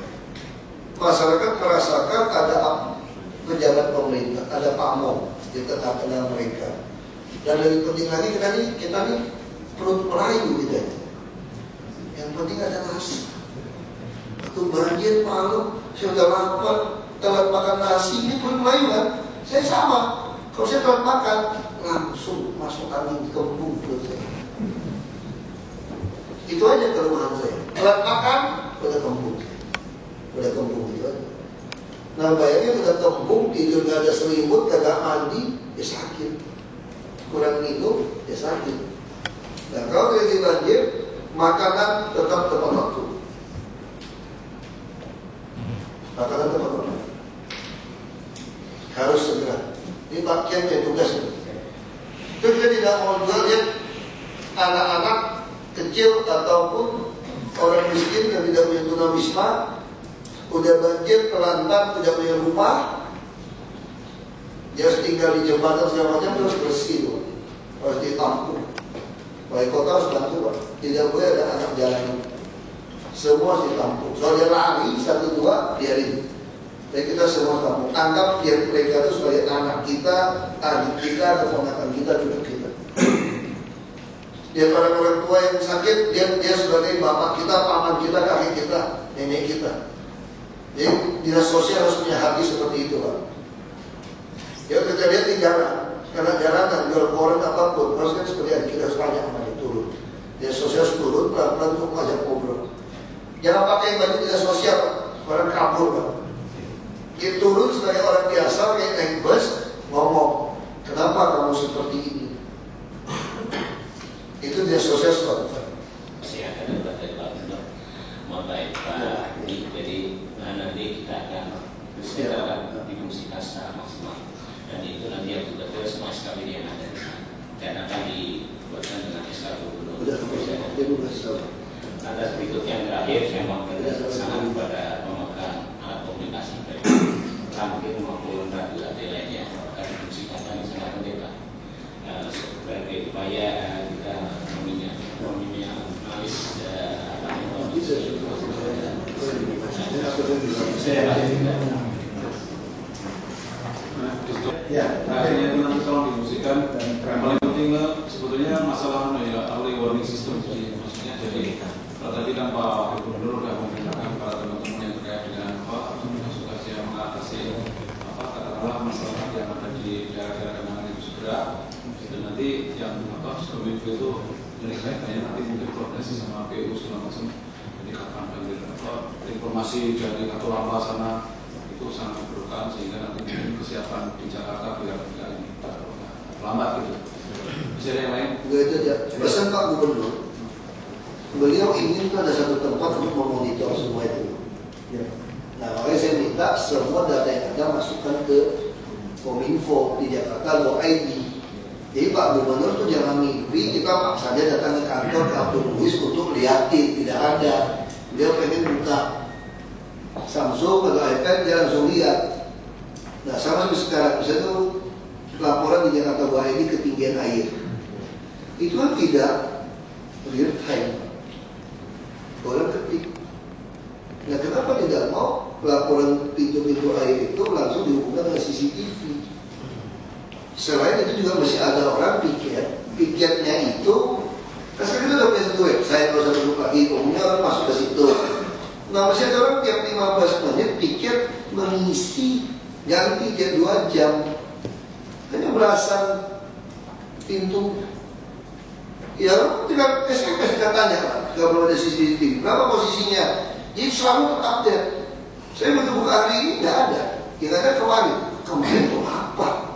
masyarakat merasakan ada pejabat pemerintah, ada pamong di tengah-tengah mereka. Dan lebih penting lagi kita nih perut melayu gitu. Yang penting ada nasi. Waktu banjir malam saya udah lapar, telat makan nasi, ini perut melayu kan? Saya sama. Kalau saya telat makan, langsung masuk angin di kembung perut saya. Itu aja keluhan saya. Telat makan, udah kembung gitu aja. Nah bayangin udah kembung, tidur gak ada selimut, gak mandi, ya sakit. Kurang minum, ya sakit. Nah kalau lagi banjir, makanan tetap tepat waktu. Makanan tepat waktu. Harus segera. Ini bagian dari tugas itu. Kita tidak mau juga lihat anak-anak kecil ataupun orang miskin yang tidak punya tunawisma, udah banjir, terlantar, tidak punya rumah, dia harus tinggal di jembatan segala macam, harus bersih tuh, harus ditampung. Wali kota harus bantu Pak. Tidak boleh ada anak jalanan. Semua harus ditampung. Soalnya lari 1-2 biarin. Jadi kita semua tampung. Anggap dia mereka itu sebagai anak kita, adik kita, keponakan kita, juga kita. Dia orang-orang tua yang sakit, dia sebagai bapak kita, paman kita, kakek kita, nenek kita. Jadi dinas sosial harus punya hati seperti itu Pak. Ya kita lihat di jalan, karena jalanan jual koran apapun, harus kan seperti adik kita harus banyak sama dia turun. Dinas sosial harus turun pelan-pelan untuk ngajak ngobrol. Jangan pakai baju dinas sosial, orang kabur Pak. Dia turun sebagai orang biasa, kayak naik bus, ngomong, kenapa kamu seperti ini? Itu dia sosial seperti masih ada debat dari Pak Gubernur. Mohon baik Pak Adi, jadi nanti kita akan difungsikan secara maksimal. Dan itu nanti yang juga semua SKPD yang ada di sana. Dan akan berkaitan dengan SK Gubernur. Udah dia belum kasih tahu. Atas berikutnya yang terakhir saya mohon kesaksian kepada pemegang alat komunikasi baik Ramkit maupun radio AT lainnya karena fungsi data ini sangat penting Pak. Sebagai upaya kita meminimalis akhirnya itu nanti tolong dimusikan. Yang paling penting sebetulnya masalah early warning system. Maksudnya jadi kalau tadi kan Pak Gubernur sudah memerintahkan para teman-teman yang terkait dengan kasus yang mengatasi katakanlah masalah yang ada di daerah-daerah genangan itu segera. Dan nanti yang Kominfo itu kaitannya nanti mungkin koordinasi sama PU segala macam. Jadi kapan informasi dari Katulampa sana itu sangat diperlukan sehingga nanti mungkin kesiapan di Jakarta biar tidak ini lambat gitu. Bisa ada yang lain? Enggak itu aja. Pesan Pak Gubernur, beliau ingin ada satu tempat untuk memonitor semua itu. Nah, makanya saya minta semua data yang ada masukkan ke Kominfo di Jakarta .id. Jadi Pak Gubernur tuh jangan mimpi kita paksa dia datang ke kantor ke Abdul Muiz untuk liatin, tidak ada. Dia pengen buka Samsung atau iPad dia langsung lihat. Nah sama seperti sekarang misalnya tuh laporan di Jakarta bahwa ini ketinggian air itu kan tidak real time, orang ketik. Nah kenapa tidak mau laporan pintu-pintu air itu langsung dihubungkan dengan CCTV? Selain itu juga masih ada orang piketnya itu. Nah sekarang kita udah punya satu website, kalau saya duduk lagi, umumnya orang masuk ke situ. Nah masih ada orang tiap 15 menit piket mengisi ganti tiap 2 jam. Hanya belasan pintu. Ya tinggal SMS kita tanya Pak, kalau ada CCTV, berapa posisinya? Jadi selalu terupdate. Saya begitu buka hari ini nggak ada. Kira-kira kemarin itu apa?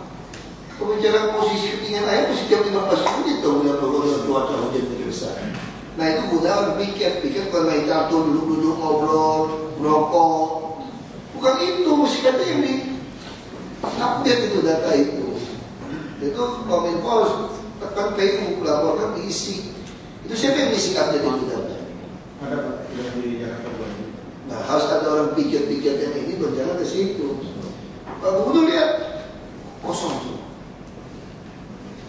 Pembicaraan posisi ketinggian air mesti tiap 15 menit dong, kalau cuaca hujan besar. Nah itu gunakan piket bukan main kartu, duduk-duduk ngobrol, merokok. Bukan itu, mesti kata yang di update itu data itu. Itu Kominfo harus tekan PU, laporkan diisi. Itu siapa yang isi update itu data? Ada Pak, yang di Jakarta. Nah harus ada orang piket-piket yang ini berjalan ke situ. Pak Gubernur lihat kosong tuh.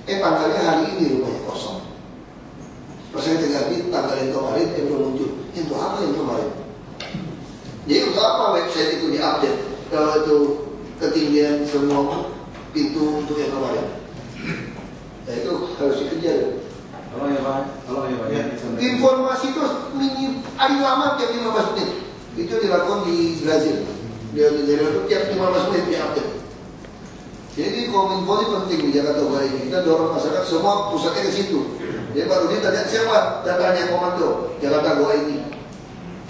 Tanggalnya hari ini rumahnya kosong. Pas saya ganti tanggal yang kemarin yang belum muncul. Itu apa yang kemarin? Jadi untuk apa website itu diupdate? Kalau itu ketinggian semua pintu untuk yang kemarin. Nah itu harus dikejar. Kalau ya Pak, ya. Informasi itu minim paling lama tiap 15 menit. Itu dilakukan di Brazil. Dia tiap 15 menit diupdate. Jadi Kominfo ini penting di Jakarta Barat ini. Kita dorong masyarakat semua pusatnya ke situ. Jadi baru dia tanya siapa datanya komando Jakarta Goa ini.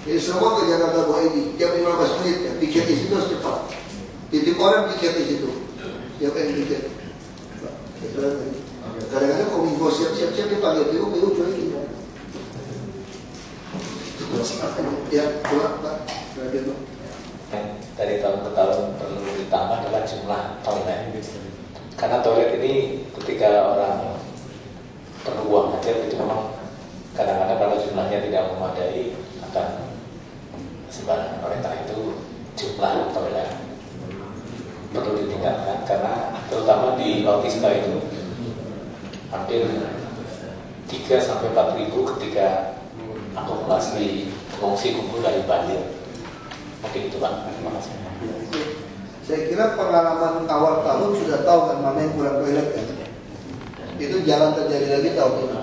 Jadi semua ke Jakarta Goa ini. Tiap 15 menit ya, piket di situ harus cepat. Titip orang piket di situ. Siapa yang piket? Kadang-kadang Kominfo siap-siap dia panggil PU cuekin. Ya, pulang Pak. Dari tahun ke tahun perlu ditambah adalah jumlah toilet. Karena toilet ini ketika orang perlu buang hajat itu memang kadang-kadang kalau jumlahnya tidak memadai akan sembarangan. Oleh karena itu jumlah toilet perlu ditingkatkan karena terutama di Bautista itu hampir 3-4 ribu ketika akumulasi pengungsi kumpul dari banjir. Oke itu Pak, terima kasih. Saya kira pengalaman awal tahun sudah tahu kan mana yang kurang toilet kan. Itu jangan terjadi lagi tahun ini.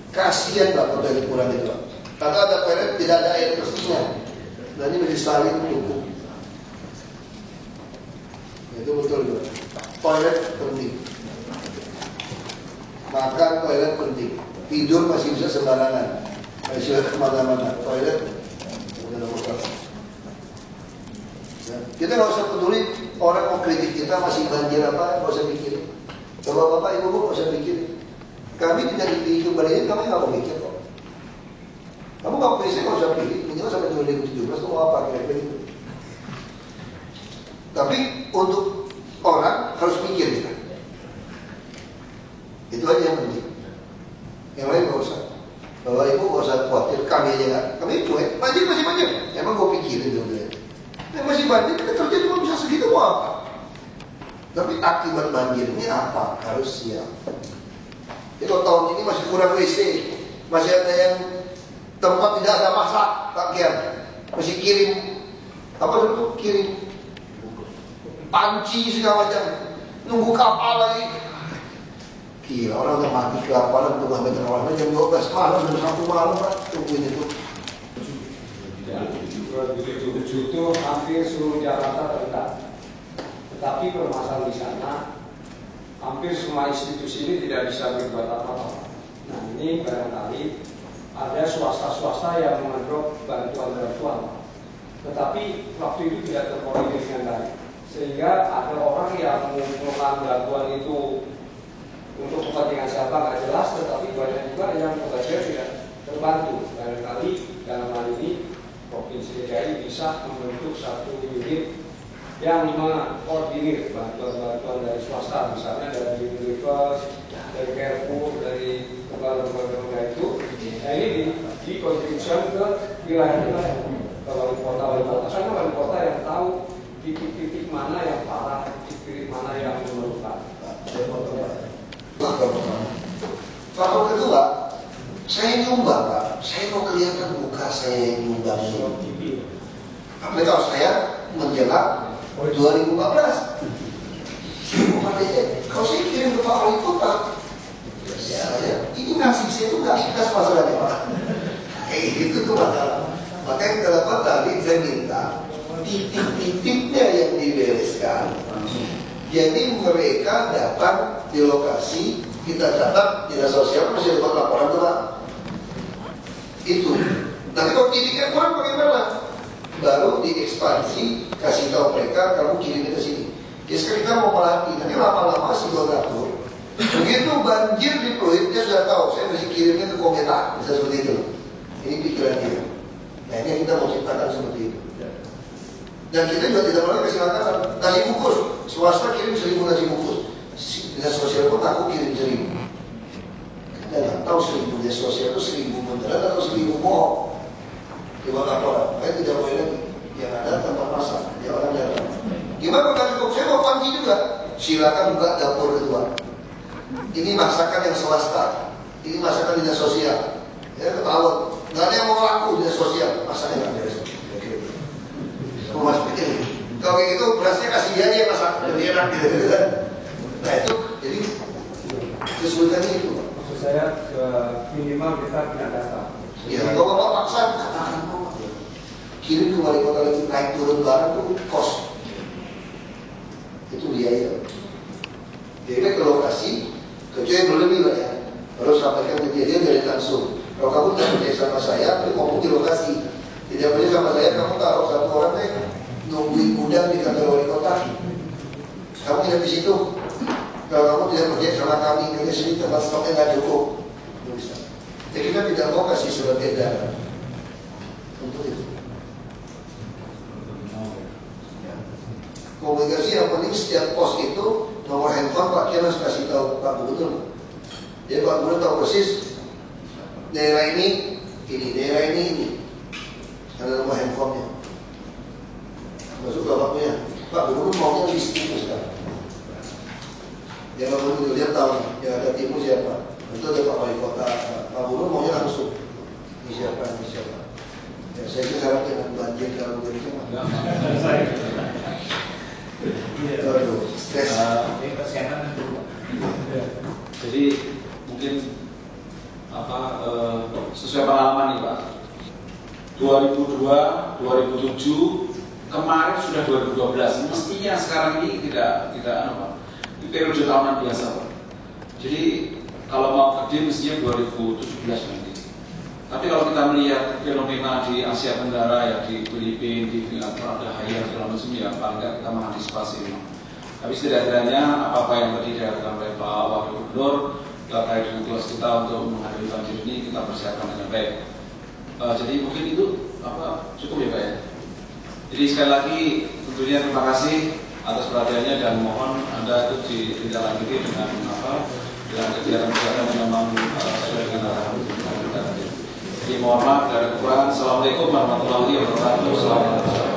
Kasihan Pak kalau toilet kurang itu Pak. Karena ada toilet tidak ada air bersihnya. Dan ini mesti saling mendukung. Itu betul Pak. Toilet penting. Makan toilet penting. Tidur masih bisa sembarangan. Masih bisa kemana-mana. Toilet bukan nomor satu. Kita nggak usah peduli orang mau kritik kita masih banjir apa, nggak usah pikirin. Coba bapak ibu nggak usah pikirin. Kami tidak di Kembali ini kami nggak mau mikir kok. Kamu nggak bisa nggak usah pikir. Minimal sampai 2017 kamu apa kira-kira itu. Tapi untuk orang harus pikir kita. Itu aja yang penting. Tapi akibat banjir ini apa? Harus siap. Jadi kalau tahun ini masih kurang WC, masih ada yang tempat tidak ada masak, pakaian, masih kirim apa dulu? Kirim panci segala macam, nunggu kapal lagi. Gila, orang udah mati kelaparan tuh sampai terawih jam 12 malam dan 1 malam Pak, tungguin itu. 2007 itu hampir seluruh Jakarta terendam. Tetapi permasalahan di sana, hampir semua institusi ini tidak bisa berbuat apa-apa. Nah ini barangkali ada swasta-swasta yang mengandrok bantuan-bantuan. Tetapi waktu itu tidak terkoordinir dengan baik. Sehingga ada orang yang mengumpulkan bantuan itu untuk kepentingan siapa nggak jelas, tetapi banyak juga yang kebagian tidak terbantu. Barangkali dalam hal ini Provinsi DKI bisa membentuk satu unit yang mengkoordinir bantuan-bantuan dari swasta, misalnya dari Unilever, dari Carrefour, dari lembaga-lembaga itu. Nah ini dikontribusikan ke wilayah-wilayah, ke wali kota. Karena wali kota yang tahu titik-titik mana yang parah, titik-titik mana yang memerlukan. Faktor kedua, saya nyumbang Pak, saya mau kelihatan muka saya nyumbang ini. Apalagi kalau saya menjelang 2014, kalau saya kirim ke Pak Wali Kota, ya, ini ngasih saya itu nggak ikhlas masalahnya Pak. Itu tuh masalah. Makanya kenapa tadi saya minta titik-titiknya yang dibereskan. Jadi mereka datang di lokasi, kita catat dinas sosial masih dapat laporan tuh Pak. Itu. Nanti kalau titiknya kurang bagaimana? Baru diekspansi, kasih tahu mereka kamu kirimnya ke sini. Ya sekarang kita mau melatih, nanti lama-lama si donatur begitu banjir di Pluit dia sudah tahu saya mesti kirimnya ke Kometa, bisa seperti itu. Ini pikiran dia. Nah ini kita mau ciptakan seperti itu. Dan kita juga tidak boleh kasih makanan nasi bungkus, swasta kirim 1000 nasi bungkus, dinas sosial pun aku kirim 1000. Kita nggak tahu 1000 dinas sosial itu 1000 beneran atau 1000 bohong. Coba laporan, saya tidak boleh lagi. Yang ada tempat masak, dia orang datang. Gimana kalau cukup? Saya mau panci juga. Silakan buka dapur kedua. Ini masakan yang swasta, ini masakan dinas sosial. Ya ketahuan, nggak ada yang mau laku dinas sosial, masaknya nggak beres. Rumah seperti ini. Kalau kayak gitu berasnya kasih dia aja masak, lebih enak gitu kan. Nah itu, jadi kesulitannya itu. Maksud saya minimal kita punya data. Ya, kalau bapak paksa, kirim ke wali kota lagi naik turun barang itu kos. Itu biaya. Jadi ke lokasi, kecuali berlebih lah ya. Baru sampaikan kejadian dari langsung. Kalau kamu tidak percaya sama saya, kamu ngomong di lokasi. Tidak percaya sama saya, kamu taruh satu orang nungguin gudang di kantor wali kota. Kamu tidak di situ. Kalau kamu tidak percaya sama kami, kami sini tempat stoknya nggak cukup. Tidak bisa. Jadi kita tidak mau kasih surat edaran untuk itu. Komunikasi yang penting setiap pos itu nomor handphone Pak Kian harus kasih tahu Pak Gubernur. Jadi Pak Gubernur tahu persis daerah ini, daerah ini. Ada nomor handphonenya. Masuk Bapak punya. Pak Gubernur maunya listing sekarang. Dia Pak Gubernur dia tahu yang ada timur siapa. Itu ada Pak Wali Kota, Pak Gubernur maunya langsung. Ini siapa, ini siapa. Ya, saya kira harap dengan banjir kalau begini aduh, stres. Jadi mungkin sesuai pengalaman nih Pak. 2002, 2007, kemarin sudah 2012. Mestinya sekarang ini tidak di periode tahunan biasa Pak. Jadi kalau mau gede mestinya 2017 nanti. Tapi kalau kita melihat fenomena di Asia Tenggara ya di Filipina, di Singapura, ada hayat segala macam ya paling nggak kita mengantisipasi memang. Tapi setidaknya apa yang tadi dikatakan oleh Pak Wakil Gubernur terkait dengan tugas kita untuk menghadapi banjir ini kita persiapkan dengan baik. Jadi mungkin itu cukup ya Pak ya. Jadi sekali lagi tentunya terima kasih atas perhatiannya dan mohon Anda itu ditindaklanjuti dengan dengan kegiatan-kegiatan yang memang sesuai dengan arahan kita. Jadi mohon maaf dari kekurangan. Assalamualaikum warahmatullahi wabarakatuh.